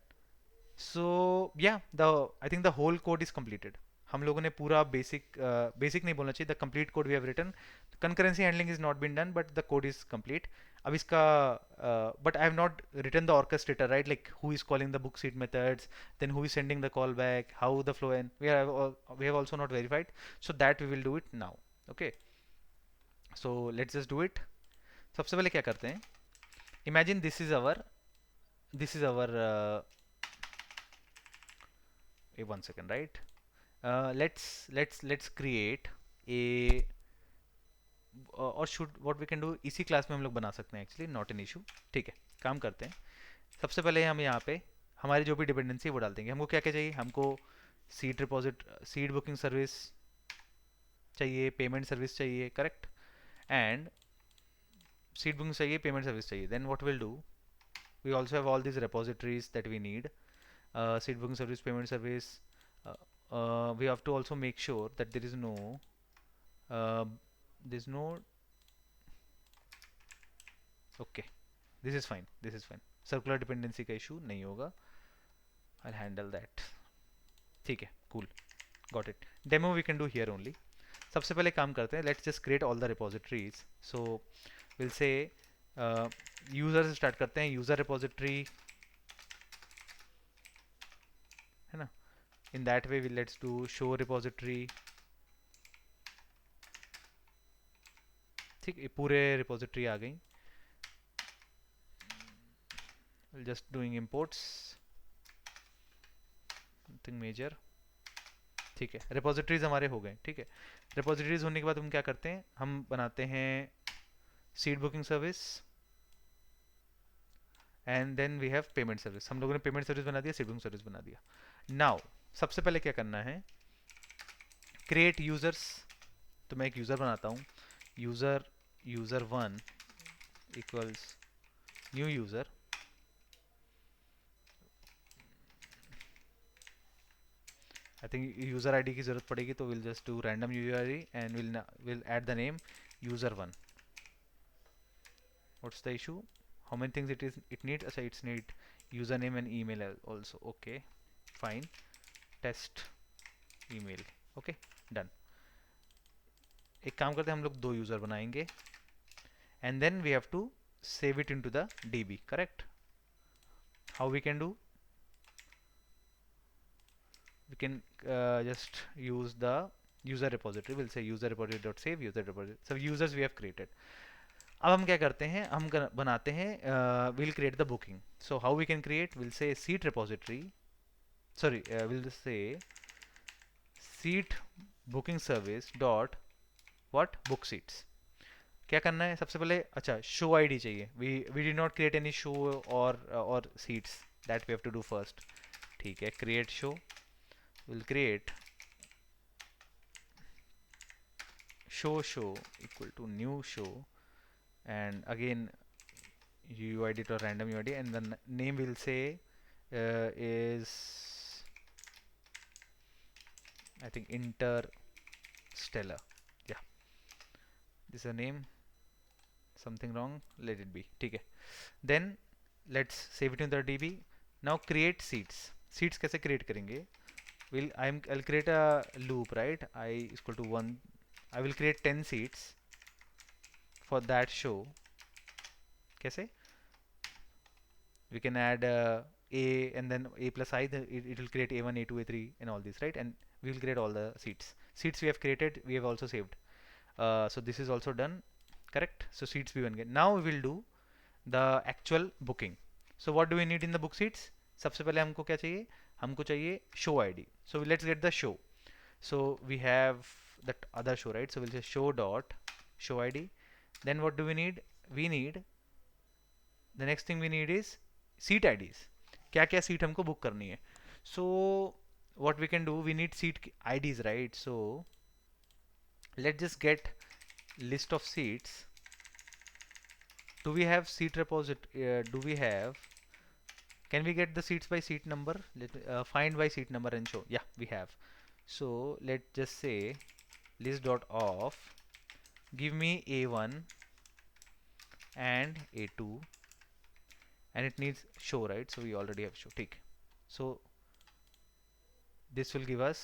So yeah the I think the whole code is completed. हम लोगों ने पूरा बेसिक नहीं बोलना चाहिए, the complete code we have written, concurrency handling is not been done but the code is complete. अब इसका but I have not written the orchestrator, right, like who is calling the book seat methods, then who is sending the call back, how the flow, and we have also not verified, so that we will do it now. Okay, so let's just do it. सबसे पहले क्या करते हैं, imagine this is our one second, right. Let's create a और should what we can do, इसी class में हम लोग बना सकते हैं एक्चुअली, नॉट एन इशू. ठीक है, काम करते हैं. सबसे पहले हम यहाँ पे हमारी जो भी डिपेंडेंसी वो डाल देंगे. हमको क्या क्या चाहिए, हमको सीड बुकिंग सर्विस चाहिए, पेमेंट सर्विस चाहिए, करेक्ट, एंड सीड बुकिंग चाहिए, पेमेंट सर्विस चाहिए. Then what will do, we also have all these repositories that we need, seed booking service, payment service. We have to also make sure that uh, there is no okay, this is fine. Circular dependency का issue नहीं होगा, I'll handle that. ठीक है, cool, got it. Demo we can do here only. सबसे पहले काम करते हैं, let's just create all the repositories. So we'll say user से स्टार्ट करते हैं, यूज़र रिपोजिटरी है ना. In that way we let's do show repository. ठीक, ये पूरे रिपोजिटरी आ गई. Just doing imports, nothing major. ठीक है, रिपोजिटरीज हमारे हो गए. ठीक है, रिपोजिटरीज होने के बाद हम क्या करते हैं, हम बनाते हैं seat booking service and then we have payment service. हम लोगों ने पेमेंट सर्विस बना दिया, सीड बुकिंग सर्विस बना दिया. नाउ सबसे पहले क्या करना है, क्रिएट यूजर्स. तो मैं एक यूज़र बनाता हूँ, user one equals new user. I think user ID की ज़रूरत पड़ेगी, तो will just do random user ID and will add the name user one. What's the issue, how many things it needs, अच्छा it's need username and email also. Okay, fine, test email. Okay, done. एक काम करते हैं, हम लोग 2 user बनाएंगे and then we have to save it into the db, correct. How we can do, we can just use the user repository. We'll say user repository dot save user repository. So users we have created. अब हम क्या करते हैं, हम बनाते हैं we'll create the booking. So how we can create, we'll say seat repository, sorry, we'll say seat booking service dot what book seats. क्या करना है सबसे पहले, अच्छा शो आईडी चाहिए. we did not create any show or seats, that we have to do first. ठीक है, create show, we'll create show equal to new show, and again uid or random uid, and the name will say is I think interstellar. Yeah, this is a name, something wrong, let it be. ठीक है, then let's save it in the db. Now create seats कैसे create करेंगे, I'll create a loop, right. I equal to 1, I will create 10 seats for that show. कैसे, we can add a and then a plus I, it will create a1 a2 a3 and all this, right, and we will create all the seats we have created, we have also saved. So this is also done, correct. So seats we get. Now we will do the actual booking. So what do we need in the book seats, सबसे पहले हमको क्या चाहिए, हमको चाहिए show id. So let's get the show. So we have that other show, right. So we'll say show dot show id. Then what do we need, the next thing we need is seat IDs. क्या क्या seat हमको book करनी है. So what we can do, we need seat IDs, right. So let's just get list of seats. Do we have seat repository, do we have, can we get the seats by seat number, find by seat number and show. Yeah, we have. So let's just say list dot of, give me a1 and a2, and it needs show, right. So we already have show. ठीक, so this will give us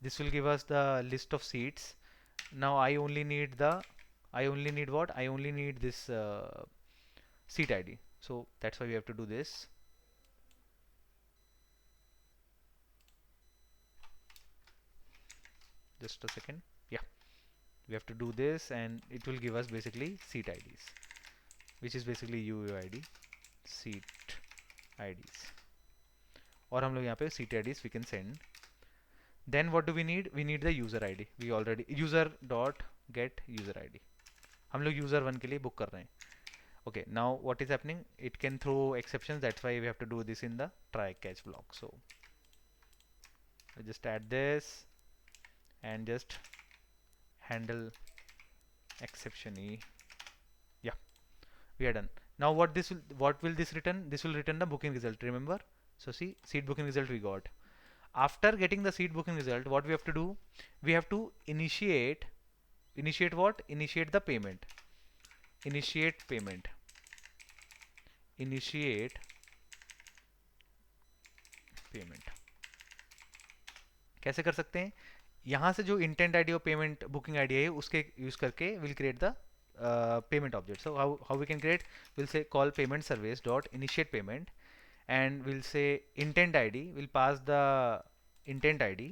this will give us the list of seats. Now I only need what? I only need this seat ID. So that's why we have to do this. Just a second. Yeah, we have to do this, and it will give us basically seat IDs, which is basically UUID seat IDs. और हम लोग यहाँ पे seat IDs we can send. Then what do we need? We need the user ID. We already user dot get user ID. हम लोग user 1 के लिए book कर रहे हैं. Okay, now what is happening? It can throw exceptions. That's why we have to do this in the try catch block. So I just add this and just handle exception E. Yeah, we are done. Now what will this return? This will return the booking result. Remember? So see, seat booking result we got. After getting the seat booking result, what we have to do? We have to initiate what? Initiate the payment. Initiate payment. Initiate payment. कैसे कर सकते हैं? यहाँ से जो intent ID और payment booking ID है उसके यूज करके will create the payment object. So how we can create? We'll say call payment service dot initiate payment, and we'll say intent ID. We'll pass the intent ID,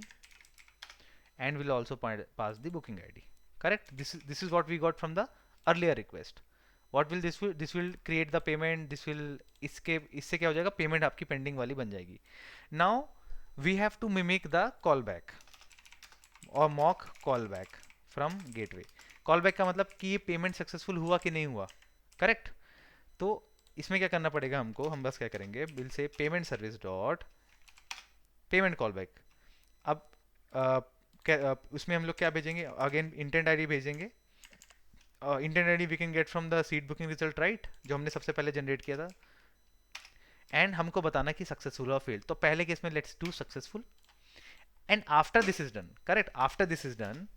and we'll also pass the booking ID. Correct? This is what we got from the earlier request. What will this will create the payment. This will इससे क्या हो जाएगा? Payment आपकी pending वाली बन जाएगी. Now we have to mimic the callback और mock callback from gateway. callback का मतलब कि ये पेमेंट सक्सेसफुल हुआ कि नहीं हुआ. करेक्ट? तो इसमें क्या करना पड़ेगा हमको? हम बस क्या करेंगे? Will say payment service dot payment callback. अब उसमें हम लोग क्या भेजेंगे? अगेन इंटेंट आईडी भेजेंगे. Intent ID we can get from the seat booking result, right, जो हमने सबसे पहले जनरेट किया था. एंड हमको बताना कि सक्सेसफुल और फेल्ड. तो पहले केस में let's do successful. And after this is done, correct, after this is done,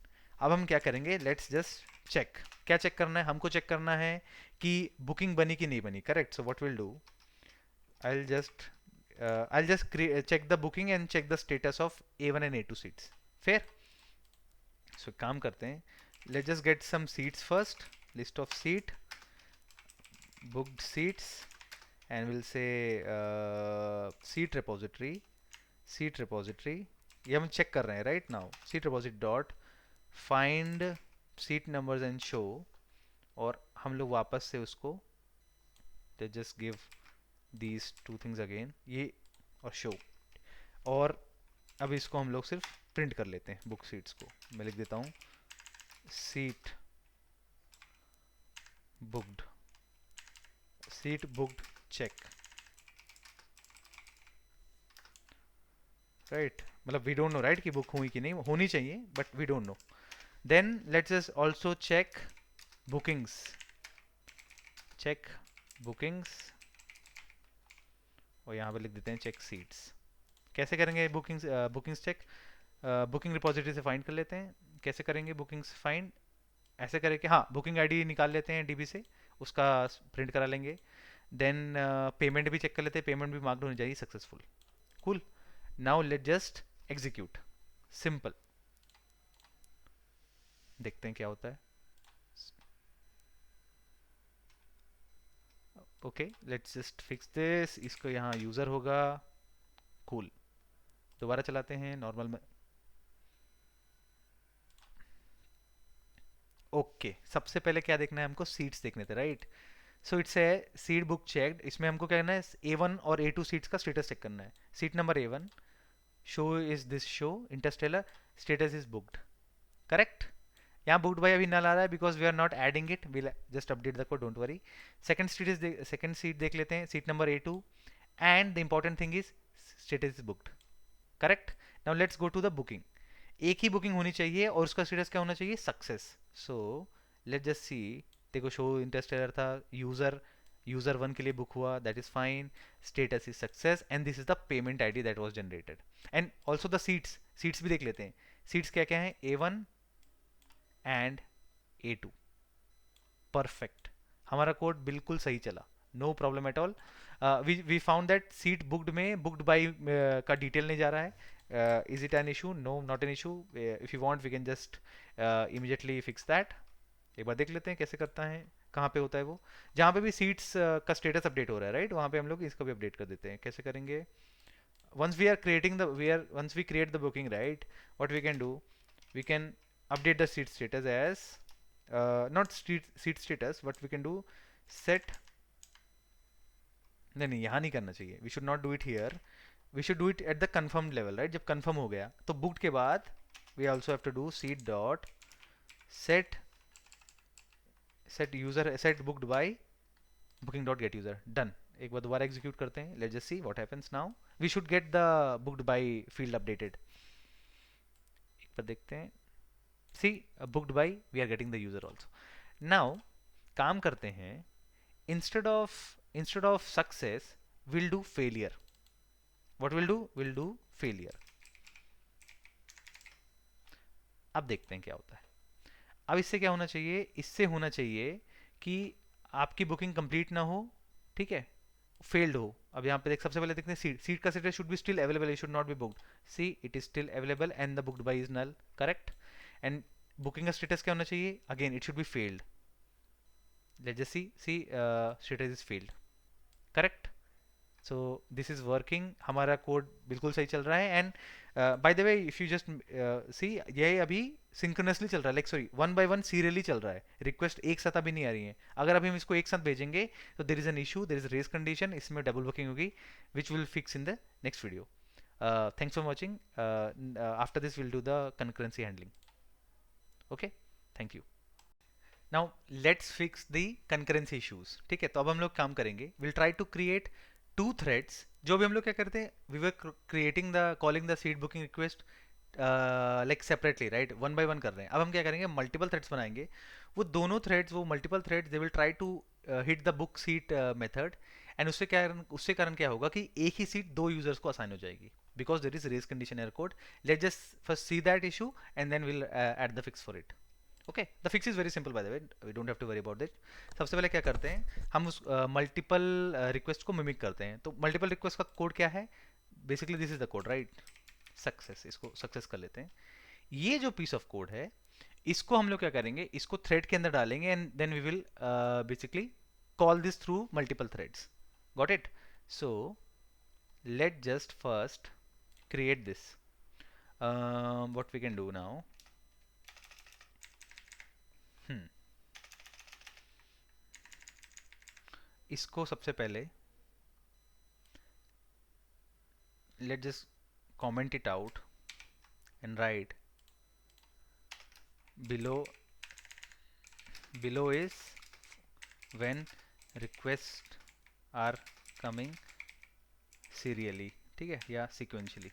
अब हम क्या करेंगे? Let's just check. क्या चेक करना है? हमको चेक करना है कि बुकिंग बनी कि नहीं बनी. Correct? So what will do, I'll just check the booking and check the status of A1 and A2 seats. Fair? So काम करते हैं. Let's just get some seats first. List of booked seats, and we'll say seat repository. ये हम check कर रहे हैं right now. Seat repository dot find seat numbers and show, और हम लोग वापस से उसको just give these two things again, ये और show. और अब इसको हम लोग सिर्फ प्रिंट कर लेते हैं बुक सीट्स को. मैं लिख देता हूँ सीट बुक्ड चेक. राइट? मतलब वी डोंट नो, राइट, कि बुक हुई कि नहीं. होनी चाहिए but we don't know. Then let's just also check bookings, और यहाँ पे लिख देते हैं चेक सीट्स. कैसे करेंगे बुकिंग्स चेक? बुकिंग रिपोजिटरी से फाइंड कर लेते हैं. कैसे करेंगे बुकिंग्स फाइंड? ऐसे करके, हाँ, बुकिंग आईडी निकाल लेते हैं डीबी से, उसका प्रिंट करा लेंगे. देन पेमेंट भी चेक कर लेते हैं. पेमेंट भी मार्क्ड होनी चाहिए successful. Cool. Now let just execute. Simple. देखते हैं क्या होता है. Okay, let's just fix this. इसको यहाँ यूजर होगा. कूल. दोबारा चलाते हैं नॉर्मल में. ओके, सबसे पहले क्या देखना है हमको? सीट्स देखने थे, राइट. सो इट्स है सीट बुक चेक्ड. इसमें हमको क्या करना है? A1 और A2 सीट्स का स्टेटस चेक करना है. Seat number A1, show is this show Interstellar, status is booked. Correct? यहाँ बुक्ड बाय अभी नल आ रहा है because we are not adding it. Will just update the code, don't worry. Second seat देख लेते हैं, seat number A2, and the important thing is status is booked. Correct? Now let's go to the booking. एक ही booking होनी चाहिए और उसका status क्या होना चाहिए? सक्सेस. सो लेट्स जस्ट सी. देखो, शो इंटरस्टेलर था, यूजर 1 के लिए बुक हुआ, that is fine. Status is success, and this is the payment ID that was generated. And also the seats भी देख लेते हैं. सीट्स क्या क्या हैं? A1 and A2. परफेक्ट. हमारा कोड बिल्कुल सही चला. No problem at all. We found that seat booked में बुक्ड बाई का डिटेल नहीं जा रहा है. Is it an issue? No, not an issue. If you want, we can just immediately fix that. एक बार देख लेते हैं कैसे करता है, कहाँ पे होता है वो, जहाँ पे भी सीट्स का स्टेटस अपडेट हो रहा है, राइट, वहाँ पे हम लोग इसका भी अपडेट कर देते हैं। कैसे करेंगे? Once we create the booking, right, what we can do, we can update the seat status as not seat status, but we can do set, नहीं नहीं यहाँ नहीं करना चाहिए, we should not do it here, we should do it at the confirmed level, right? जब confirm हो गया तो booked के बाद we also have to do seat dot set set booked by booking dot get user, done। एक बार दोबारा execute करते हैं, let's just see what happens now. We should get the booked by field updated. एक बार देखते हैं, see booked by, we are getting the user also. Now काम करते हैं, instead of success will do failure. What will do failure. अब देखते हैं क्या होता है। अब इससे क्या होना चाहिए, इससे होना चाहिए कि आपकी बुकिंग कंप्लीट ना हो, ठीक है, फेल्ड हो। अब यहाँ पे देख, सबसे पहले देखते हैं सीट का status should be still available, it should not be booked. See it is still available and the booked by is null, correct. And booking का स्टेटस क्या होना चाहिए, again it should be failed. Let's just see status is failed, correct. So this is working, हमारा code बिल्कुल सही चल रहा है। And by the way if you just see, ये अभी सिंक्रोनसली चल रहा है, like sorry one by one serially चल रहा है, रिक्वेस्ट एक साथ अभी नहीं आ रही है। अगर अभी हम इसको एक साथ भेजेंगे तो there is an issue, there is race condition, इसमें डबल बुकिंग होगी, which will fix in the next video. Thanks for watching. After this will do the concurrency handling. Okay, thank you. Now let's fix the concurrency issues, ठीक है। तो अब हम लोग काम करेंगे, will try to create two threads. जो भी हम लोग क्या करते हैं, we were creating the calling the seat booking request like separately, right, one by one कर रहे हैं। अब हम क्या करेंगे, मल्टीपल थ्रेड्स बनाएंगे। वो दोनों थ्रेड्स, वो multiple threads, they will try to hit the book seat method. And उससे कारण क्या होगा कि एक ही सीट दो यूजर्स को असाइन हो जाएगी, because there is race condition error code. Let just first see that issue and then will add the fix for it. Okay, the fix is very simple by the way, we don't have to worry about that. सबसे पहले क्या करते हैं, हम उस multiple request को mimic करते हैं। तो मल्टीपल रिक्वेस्ट का कोड क्या है, basically this is the code, right, success. इसको सक्सेस कर लेते हैं। ये जो पीस ऑफ कोड है, इसको हम लोग क्या करेंगे, इसको थ्रेड के अंदर डालेंगे and then we will basically call this through multiple threads. Got it? So let just first create this. What we can do now, इसको सबसे पहले let's just comment it out and write below is when requests are coming serially, ठीक है, या sequentially,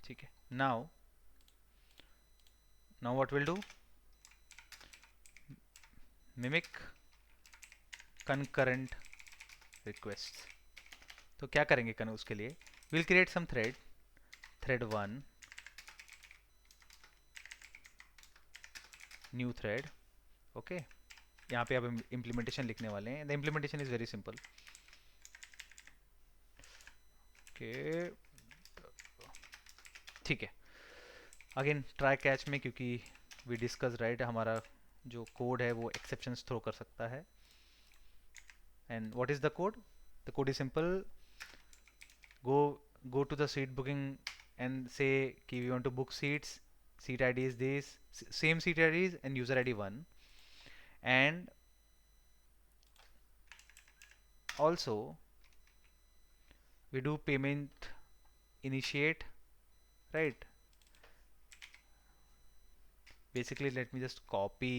ठीक है। now what we'll do, mimic concurrent requests। तो क्या करेंगे उसके लिए, we'll create some thread 1 new thread। Okay, यहाँ पे अब implementation लिखने वाले हैं। the implementation is very simple। Okay, ठीक है। अगेन ट्राई कैच में, क्योंकि वी डिस्कस, राइट, हमारा जो कोड है वो एक्सेप्शंस थ्रो कर सकता है। And what is the code? The code is simple, go to the seat booking and say कि we want to book seats, seat ID is this, same seat IDs and user ID 1, and also we do payment initiate, right? Basically let me just copy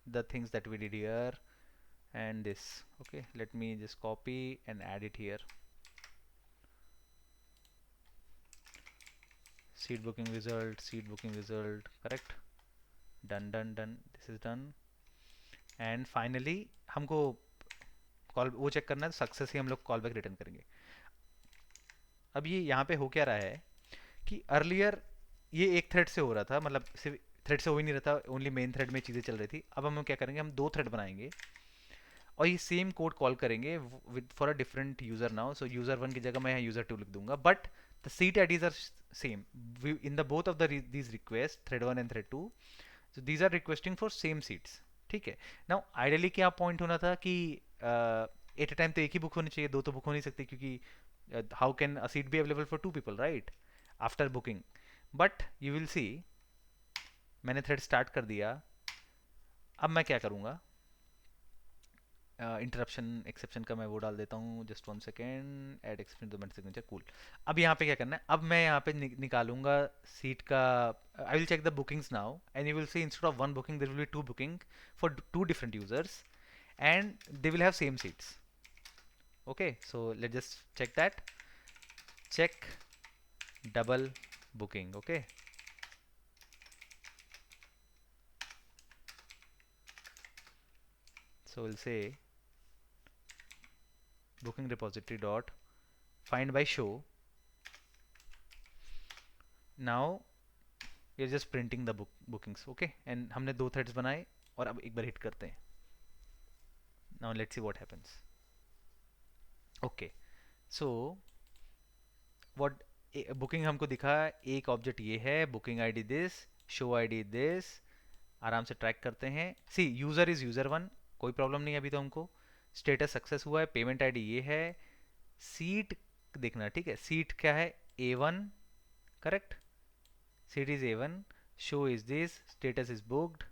the things that we did here and this. Okay, let me just copy and add it here. Seat booking result, correct, done, this is done। and finally हमको call वो check करना है, success ही हम लोग call back return करेंगे। अब ये यहाँ पे हो क्या रहा है कि अर्लियर ये एक थ्रेड से हो रहा था, मतलब सिर्फ थ्रेड से हो ही नहीं रहा था, ओनली मेन थ्रेड में चीज़ें चल रही थी। अब हम क्या करेंगे, हम 2 थ्रेड बनाएंगे और ये सेम कोड कॉल करेंगे with for a different user now. So user 1 की जगह मैं यहाँ यूज़र 2 लिख दूंगा, but the seat IDs are same. In the both of these requests, thread 1 and thread 2, so these are requesting for same seats. ठीक है. Now ideally क्या point होना था कि at a time तो एक ही बुक होनी चाहिए, दो तो बुक हो नहीं सकती, क्योंकि how can a seat be available for two people, right? After booking. But you will see, मैंने थ्रेड स्टार्ट कर दिया. अब मैं क्या करूँगा, इंटरप्शन एक्सेप्शन का मैं वो डाल देता हूँ, just 1 second, add exception to method signature, cool. अब यहाँ पे क्या करना है, अब मैं यहाँ पे निकालूंगा सीट का. I will check the bookings now and you will see instead of one booking there will be two booking for two different users and they will have same seats. Okay, so let just check that. Check double booking. Okay, so we'll say booking repository dot find by show. Now we're just printing the bookings. Okay, and हमने दो threads बनाए और अब एक बार hit करते हैं. Now let's see what happens. Okay, so what booking हमको दिखा, एक ऑब्जेक्ट ये है, booking ID this, show ID this. आराम से ट्रैक करते हैं. सी यूजर इज यूजर वन, कोई प्रॉब्लम नहीं अभी तो हमको. स्टेटस सक्सेस हुआ है, पेमेंट आईडी ये है. सीट देखना, ठीक है, सीट क्या है, A1, correct. Seat is A1, show is this, status is booked.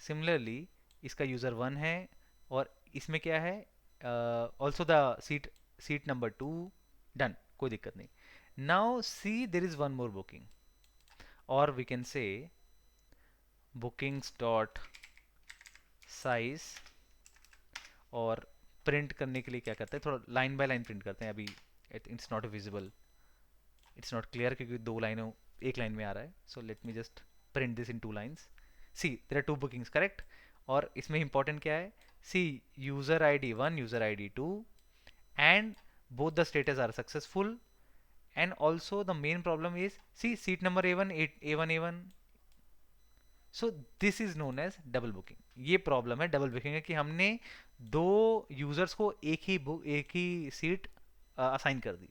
Similarly इसका यूजर 1 है और इसमें क्या है, also the seat number 2. Done, कोई दिक्कत नहीं. Now see, there is one more booking, or we can say bookings dot size. और प्रिंट करने के लिए क्या करते हैं, थोड़ा लाइन बाय लाइन प्रिंट करते हैं. अभी it's not visible, it's not clear, क्योंकि दो लाइनों एक लाइन में आ रहा है. So let me just print this in two lines. See there are two bookings, correct. और इसमें इंपॉर्टेंट क्या है, see user ID 1, user ID 2, and both the status are successful. And also the main problem is, see seat number A1, A1 A1. So this is known as double booking. ये problem है double booking है कि हमने दो users को एक ही seat assign कर दी.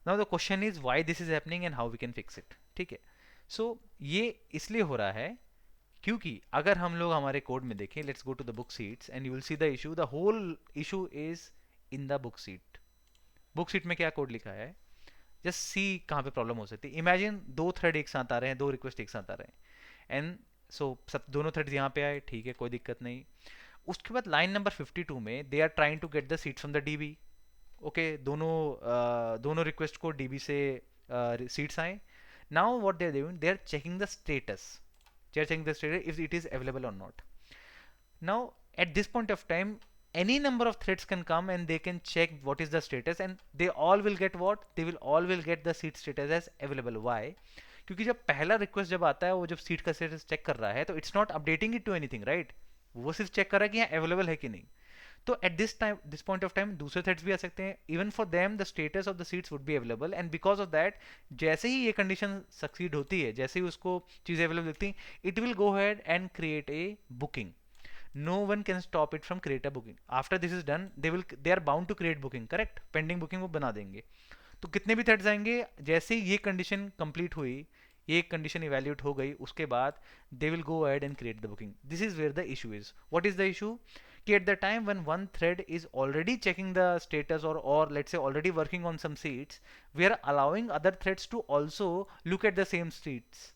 Now the question is why this is happening and how we can fix it. ठीक है, सो ये इसलिए हो रहा है क्योंकि अगर हम लोग हमारे कोड में देखें, let's go to the book seats and you will see the issue. The whole issue is in the book seat. Book seat में क्या कोड लिखा है, जस्ट सी कहाँ पे प्रॉब्लम हो सकती है. इमेजिन दो थ्रेड एक साथ आ रहे हैं, दो रिक्वेस्ट एक साथ आ रहे हैं, एंड सो सब दोनों थ्रेड्स यहाँ पे आए, ठीक है, कोई दिक्कत नहीं. उसके बाद लाइन नंबर 52 में they are trying to get the seat from the DB. Okay, दोनों रिक्वेस्ट को DB से सीट्स आए. Now what they are doing, they are checking the status. They are checking the status if it is available और not. Now at this point of time, any number of threads can come and they can check what is the status, and they all will get what, they will all will get the seat status as available. Why? क्योंकि जब पहला request जब आता है, वो जब seat का status check कर रहा है, तो it's not updating it to anything, right. वो सिर्फ चेक कर रहा है कि यहाँ अवेलेबल है कि नहीं. तो at this point of time दूसरे थ्रेड्स भी आ सकते हैं. Even for them the status of the seats would be available, and because of that जैसे ही ये कंडीशन सक्सीड होती है, जैसे ही उसको चीज़ें अवेलेबल दिखती हैं, it will go had and create a booking. No one can stop it from create a booking. After this is done, they are bound to create booking, correct. Pending booking वो बना देंगे. तो कितने भी threads आएंगे, जैसे ही ये condition complete हुई, ये कंडीशन इवैल्यूएट हो गई, उसके बाद they will go ahead and create the booking. This is where the issue is. What is the issue, कि at the time when one thread is already checking the status और let's say already working on some seats, we are allowing other threads to also look at the same seats,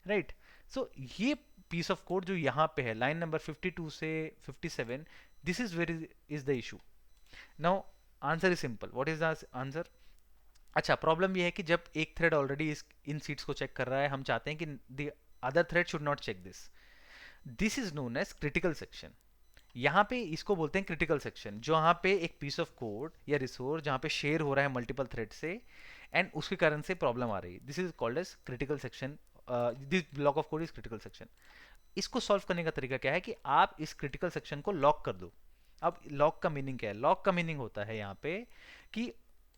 right. So ये piece of code जो यहाँ पे है, line number 52 से 57, this is where is the issue. Now answer is simple. What is the answer? अच्छा, problem ये है कि जब एक थ्रेड ऑलरेडी इन सीट्स को चेक कर रहा है, हम चाहते हैं कि the other thread should not check this. This is known as critical section. यहाँ पे इसको बोलते हैं क्रिटिकल सेक्शन, जहाँ पे एक पीस ऑफ कोड या रिसोर्स जहाँ पे शेयर हो रहा है मल्टीपल थ्रेड से, एंड उसके कारण से प्रॉब्लम आ रही है. This is called as critical section. This block of code is critical section. इसको सॉल्व करने का तरीका क्या है कि आप इस क्रिटिकल सेक्शन को लॉक कर दो. अब लॉक का मीनिंग क्या है? लॉक का मीनिंग होता है यहाँ पे कि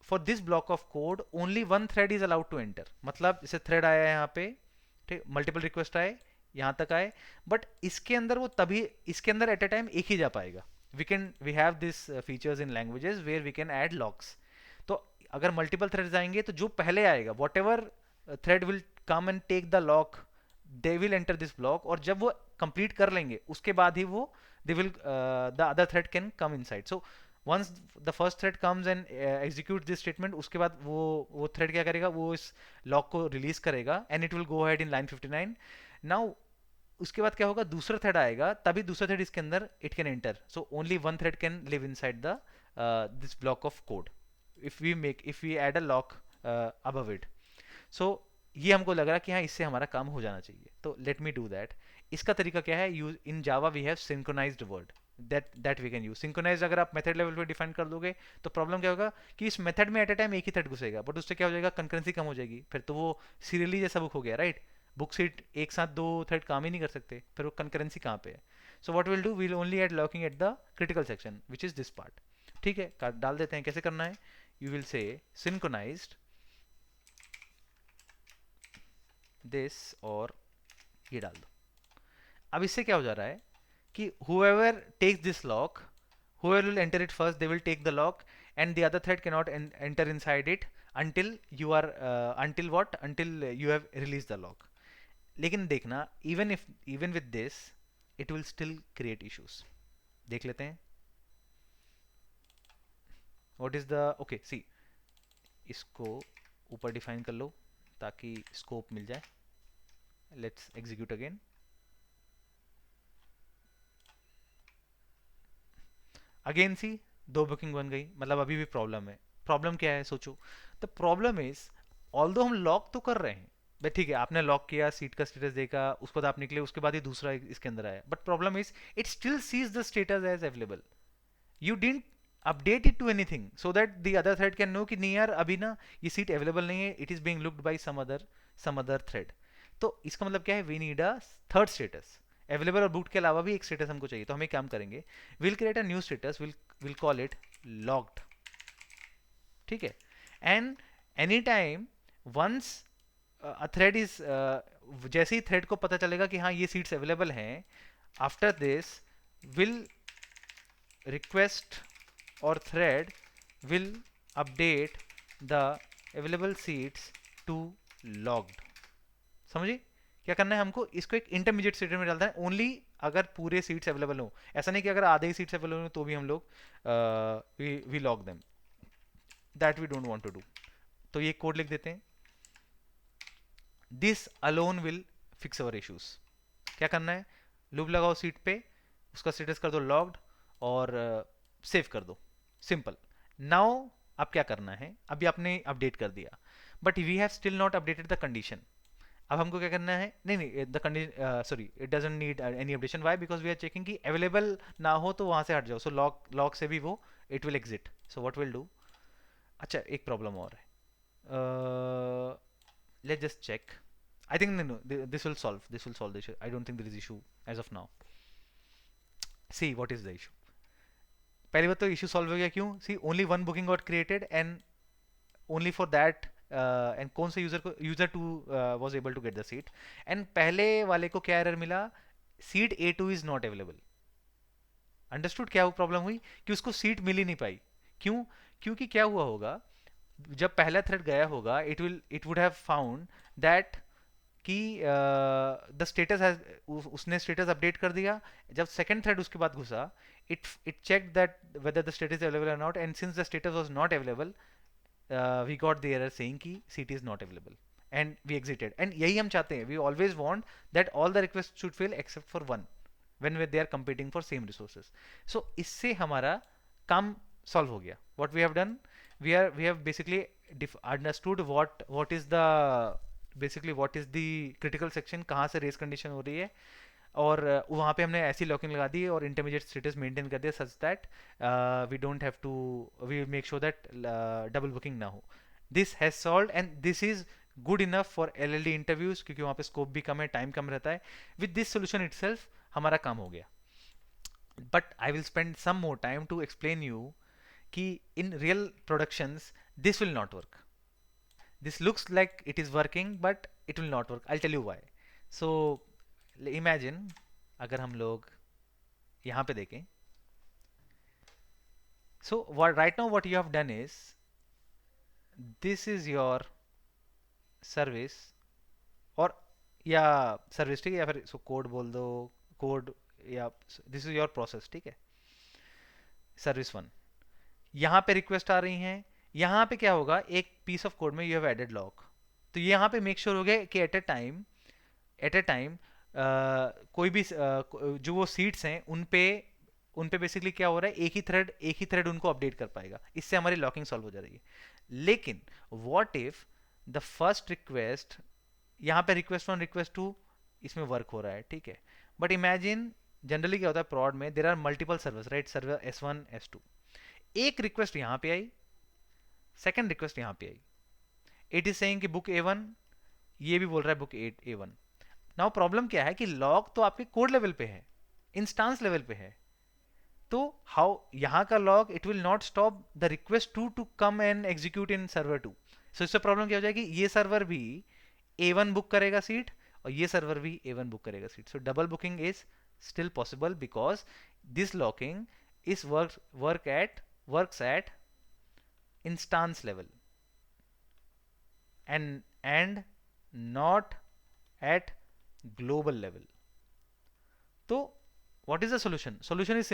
for this block of code only one thread is allowed to enter. मतलब जैसे थ्रेड आया है यहाँ पे, ठीक, मल्टीपल रिक्वेस्ट आए, यहाँ तक आए, बट इसके अंदर वो तभी इसके अंदर एट अ टाइम एक ही जा पाएगा. We have this features in languages where we can add locks. तो अगर मल्टीपल थ्रेड्स आएंगे तो जो पहले आएगा, whatever thread will come and take the lock, they will enter this block, और जब वो कंप्लीट कर लेंगे उसके बाद ही वो they will the other thread can come inside. So once the first thread comes and execute this statement, उसके बाद वो थ्रेड क्या करेगा, वो इस लॉक को रिलीज करेगा and it will go ahead in line 59. Now उसके बाद क्या होगा, दूसरा थ्रेड आएगा, तभी दूसरा थ्रेड इसके अंदर it can enter. So only one thread can live inside the this block of code if we add a lock above it. So ये हमको लग रहा कि हाँ इससे हमारा काम हो जाना चाहिए, तो लेट मी डू दैट. इसका तरीका क्या है, use in Java we have synchronized word that we can use. Synchronize अगर आप मेथड लेवल पे डिफाइन कर दोगे तो प्रॉब्लम क्या होगा कि इस मेथड में एट अ टाइम एक ही थ्रेड घुसेगा, बट उससे क्या हो जाएगा, कंकरेंसी कम हो जाएगी, फिर तो वो सीरियली जैसा बुक हो गया, राइट. बुक सीट एक साथ दो थ्रेड काम ही नहीं कर सकते, फिर वो कंकरेंसी कहाँ पे है. So what will do, will only add locking at the critical section which is this part. ठीक है, डाल देते हैं. कैसे करना है, you will say synchronized this, और ये डाल दो. अब इससे क्या हो जा रहा है कि whoever takes this lock, whoever will enter it first, they will take the lock, and the other thread cannot enter inside it until you are until what, until you have released the lock. लेकिन देखना, even with this it will still create issues. देख लेते हैं. what is the okay, see, इसको ऊपर define कर लो ताकि scope मिल जाए. Let's execute again. अगेन सी, दो बुकिंग बन गई, मतलब अभी भी प्रॉब्लम है. प्रॉब्लम क्या है सोचो. द प्रॉब्लम इज, ऑल्दो हम लॉक तो कर रहे हैं, बट ठीक है आपने लॉक किया, सीट का स्टेटस देखा, उसके बाद आप निकले, उसके बाद ही दूसरा इसके अंदर आया, but problem is it still sees the status as available. You didn't update it to anything so that the other thread can know कि नहीं यार अभी ना ये सीट अवेलेबल नहीं है, it is being looked by some other thread. तो इसका मतलब क्या है, we need a third status. Available और बूट के अलावा भी एक स्टेटस हमको चाहिए, तो हम एक काम करेंगे, will create a new status, will call it locked. ठीक है, and any time once a thread is, जैसे ही थ्रेड को पता चलेगा कि हाँ ये सीट्स अवेलेबल हैं, after this will request or thread will update the available seats to logged. समझी क्या करना है हमको, इसको एक इंटरमीडिएट स्टेटमेंट में डालता है, ओनली अगर पूरे सीट्स अवेलेबल हो. ऐसा नहीं कि अगर आधे ही सीट्स अवेलेबल हो तो भी हम लोग we log them, that we don't want to do. तो ये कोड लिख देते हैं. This alone will fix our issues. क्या करना है, लूप लगाओ सीट पे, उसका स्टेटस कर दो लॉग्ड, और सेव कर दो. सिंपल. नाउ अब क्या करना है, अभी आपने अपडेट कर दिया, but we have still not updated the condition. अब हमको क्या करना है, नहीं नहीं, the condition sorry, it doesn't need any updation. Why, because we are checking कि अवेलेबल ना हो तो वहां से हट जाओ. सो लॉक से भी वो it will exit. So what will do, अच्छा एक प्रॉब्लम और है, let's just check. I think no, this will solve. This will solve the issue. I don't think there is issue as of now. See what is the issue. पहली बात तो issue solve हो गया, क्यों, see only one booking got created and only for that, and कौन से user two was able to get the seat. And पहले वाले को क्या एरर मिला, seat A2 is not available. Understood क्या प्रॉब्लम हुई कि उसको सीट मिल ही नहीं पाई. क्यों, क्योंकि क्या हुआ होगा, जब पहला थ्रेड गया होगा it would have found that कि द स्टेटस हैज, उसने स्टेटस अपडेट कर दिया. जब सेकंड थ्रेड उसके बाद घुसा, it check that whether the status available और not, and since the status was not available, we got the error saying कि seat is not available, and we exited. And यही हम चाहते हैं, we always want that all the request should fail except for one when they are competing for same resources. So इससे हमारा काम solve हो गया. What we have done, we have basically understood what is the basically what is the critical section, कहाँ से race condition हो रही है, और वहाँ पे हमने ऐसी लॉकिंग लगा दी और इंटरमीडिएट स्टेटस मेंटेन कर दिया such that we don't have to, we make sure that double booking ना हो. This has solve and this is good enough for LLD interviews, क्योंकि वहाँ पे स्कोप भी कम है, टाइम कम रहता है. विद दिस सोल्यूशन इटसेल्फ हमारा काम हो गया. But I will spend some more time to explain you कि in real productions this will not work. This looks like it is working but it will not work. I'll tell you why. So imagine अगर हम लोग यहाँ पे देखें, so what right now what you have done is this is your service, और या service, ठीक है, या फिर इसको कोड बोल दो, कोड, या दिस इज योर प्रोसेस, ठीक है, सर्विस वन। यहाँ पे रिक्वेस्ट आ रही हैं, यहाँ पे क्या होगा, एक पीस ऑफ कोड में यू हैव एडेड लॉक, तो यहाँ पे मेक श्योर हो गया कि एट ए टाइम कोई भी जो वो सीट्स हैं उन पे बेसिकली क्या हो रहा है, एक ही थ्रेड उनको अपडेट कर पाएगा, इससे हमारी लॉकिंग सॉल्व हो जा रही है। लेकिन what if the first request, यहाँ पे रिक्वेस्ट वन रिक्वेस्ट टू इसमें वर्क हो रहा है, ठीक है, बट इमेजिन जनरली क्या होता है प्रॉड में, there are multiple servers, right, server S1 S2, एक रिक्वेस्ट यहाँ पे आई, सेकंड रिक्वेस्ट यहाँ पे आई, इट इज सेइंग कि बुक A1, ये भी बोल रहा है बुक A1। नाउ प्रॉब्लम क्या है कि लॉग तो आपके कोड लेवल पे है, इंस्टांस लेवल पे है, तो हाउ यहाँ का log, it will not stop the request to come and execute in server two. So इससे प्रॉब्लम क्या हो जाएगी, ये सर्वर भी A1 बुक करेगा सीट, और ये सर्वर भी A1 बुक करेगा seat, so double booking is still possible because this locking is works at instance level and not at global level। तो what is the solution? solution is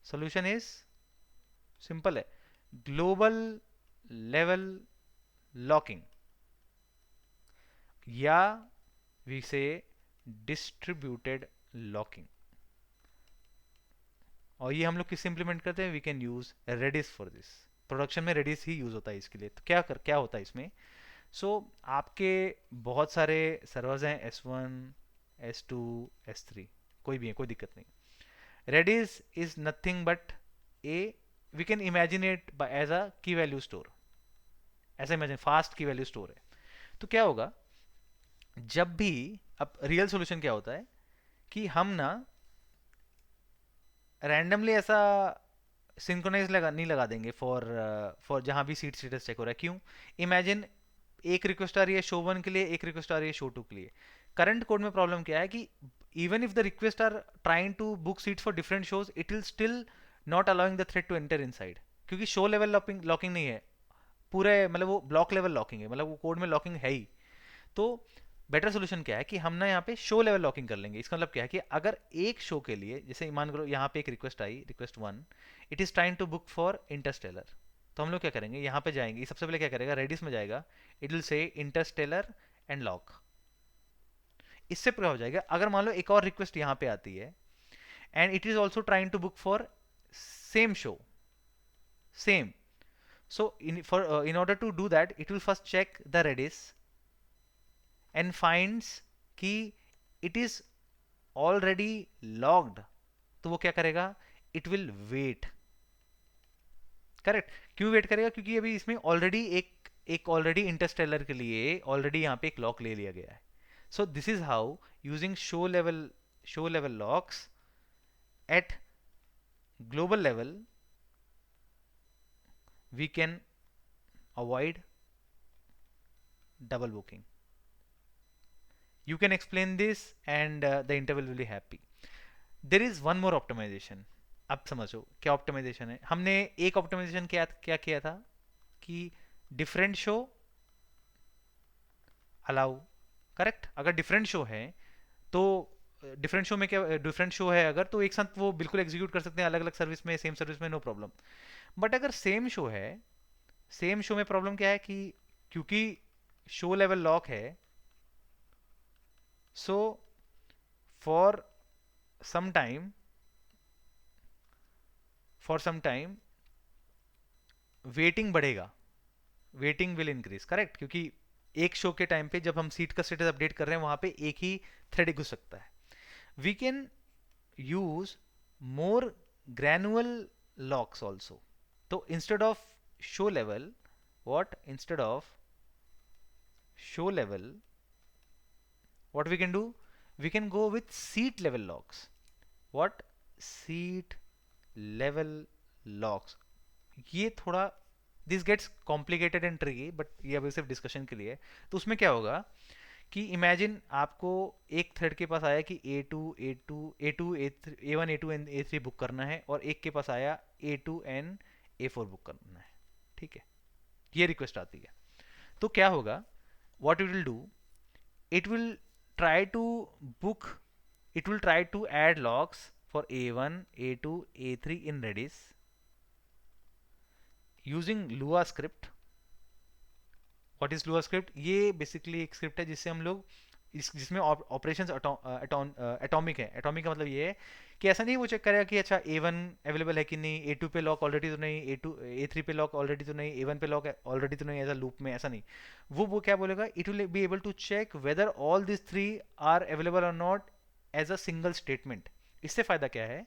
solution is simple है, global level locking, या we say distributed locking। और ये हम लोग किससे implement करते हैं, we can use Redis for this, production में रेडिस ही यूज होता है इसके लिए। तो क्या होता है इसमें, आपके बहुत सारे सर्वर्स हैं, S1 S2 S3, कोई भी है, कोई दिक्कत नहीं। Redis is nothing but a, we can imagine it as a key value store, ऐसा imagine, fast key value store है। तो क्या होगा, जब भी, अब रियल सोल्यूशन क्या होता है कि हम ना रैंडमली ऐसा सिंक्रोनाइज नहीं लगा देंगे फॉर जहां भी सीट स्टेटस चेक हो रहा है। क्यों, इमेजिन एक रिक्वेस्ट आ रही है शो वन के लिए, एक रिक्वेस्ट आ रही है शो टू के लिए। करंट कोड में प्रॉब्लम क्या है कि even if the request are trying to book seats for different shows, it will still not allowing the thread to enter inside, क्योंकि शो लेवल लॉकिंग नहीं है, पूरे मतलब वो ब्लॉक लेवल लॉकिंग है, मतलब वो कोड में लॉकिंग है ही। तो बेटर सोल्यूशन क्या है कि हम ना यहाँ पे शो लेवल लॉकिंग कर लेंगे। इसका मतलब क्या है कि अगर एक शो के लिए, जैसे मान करो यहाँ पे एक रिक्वेस्ट आई, request one, it is trying to book for Interstellar, तो हम लोग क्या करेंगे, यहाँ पे जाएंगे, सबसे पहले क्या करेगा, रेडिस में जाएगा, it will say Interstellar and lock. इससे क्या हो जाएगा, अगर मान लो एक और रिक्वेस्ट यहाँ पे आती है and it is also trying to book for same show, same, so in order to do that, it will first check the redis and finds कि it is already logged, तो वो क्या करेगा, it will wait, करेक्ट। क्यों wait करेगा, क्योंकि अभी इसमें ऑलरेडी एक ऑलरेडी इंटरस्टेलर के लिए ऑलरेडी यहाँ पे एक लॉक ले लिया गया है। सो this is how using show level locks eight global level we can avoid double booking। You can explain this and the interval will be happy। there is one more optimization। अब समझो क्या optimisation है। हमने एक optimisation क्या किया था कि डिफरेंट शो अलाउ, करेक्ट। अगर डिफरेंट शो है तो डिफरेंट शो में क्या, डिफरेंट शो है अगर, तो एक साथ वो बिल्कुल एग्जीक्यूट कर सकते हैं अलग अलग सर्विस में, सेम सर्विस में, नो प्रॉब्लम। बट अगर सेम शो है, सेम शो में प्रॉब्लम क्या है कि क्योंकि शो लेवल लॉक है, so for some time waiting बढ़ेगा, वेटिंग विल इंक्रीज, करेक्ट, क्योंकि एक शो के टाइम पे जब हम सीट का स्टेटस अपडेट कर रहे हैं वहां पे एक ही थ्रेड घुस सकता है। We can use more granular locks also. तो instead of show level, what instead of show level, what we can do, we can go with seat level locks। what seat level locks, ये थोड़ा this gets complicated and tricky, but ये अभी सिर्फ discussion के लिए है। तो उसमें क्या होगा कि इमेजिन आपको एक थ्रेड के पास आया कि A1 A2 and A3 book करना है, और एक के पास आया A2 एंड A4 बुक करना है, ठीक है, ये रिक्वेस्ट आती है। तो क्या होगा, what it will do, it will try to book, it will try to add logs for A1, A2, A3 in Redis using Lua script. What is लुआ स्क्रिप्ट? ये बेसिकली एक स्क्रिप्ट है जिससे हम लोग जिसमें ऑपरेशंस एटॉमिक है। Atomic का मतलब ये है कि ऐसा नहीं वो चेक करेगा कि अच्छा A1 अवेलेबल है कि नहीं, A2 पे लॉक ऑलरेडी तो नहीं, A2 A3 पे लॉक ऑलरेडी तो नहीं, A1 पे लॉक ऑलरेडी तो नहीं, ऐसा लूप में ऐसा नहीं। वो क्या बोलेगा, it will be able to check whether all this three are available और not as a single statement. इससे फायदा क्या है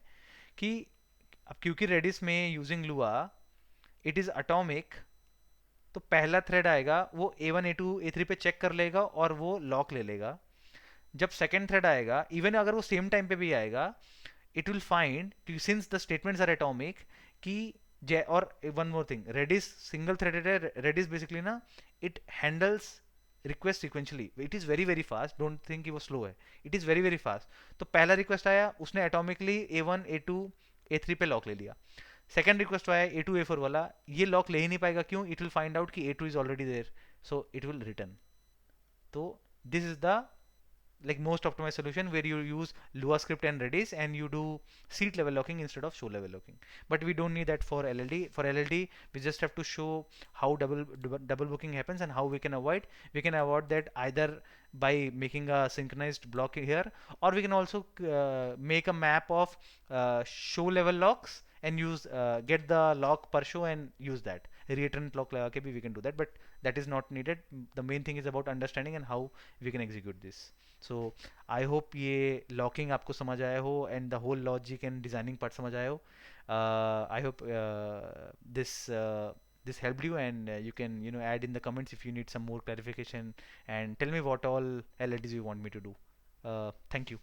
कि अब क्योंकि रेडिस में यूजिंग लुआ इट इज अटोमिक, तो पहला थ्रेड आएगा वो A1 A2 A3 पे चेक कर लेगा और वो लॉक ले लेगा। जब सेकंड थ्रेड आएगा, इवन अगर वो सेम टाइम पे भी आएगा, it will find since the statements are atomic कि और one more thing, Redis single threaded है। रेडिस बेसिकली ना it handles request sequentially, it is very very fast, don't think कि वो स्लो है, it is very very fast. तो पहला request आया, उसने एटॉमिकली A1 A2 A3 पे लॉक ले लिया। सेकंड रिक्वेस्ट आया A2 A4 वाला, ये लॉक ले ही नहीं पाएगा, क्यों? इट विल फाइंड आउट कि A2 is already there, so it will return. तो this is the like most optimized solution where you use Lua script and Redis and you do seat level locking instead of show level locking. But we don't need that for LLD. For LLD, we just have to show how double booking happens and how we can avoid. We can avoid that either by making a synchronized block here, or we can also make a map of show level locks and use get the lock per show and use that. Return clock लगा के भी we can do that, but that is not needed. The main thing is about understanding and how we can execute this. So I hope ये locking आपको समझ आया हो and the whole logic and designing part समझ आया हो। I hope this helped you, and you can add in the comments if you need some more clarification and tell me what all LEDs you want me to do. Thank you.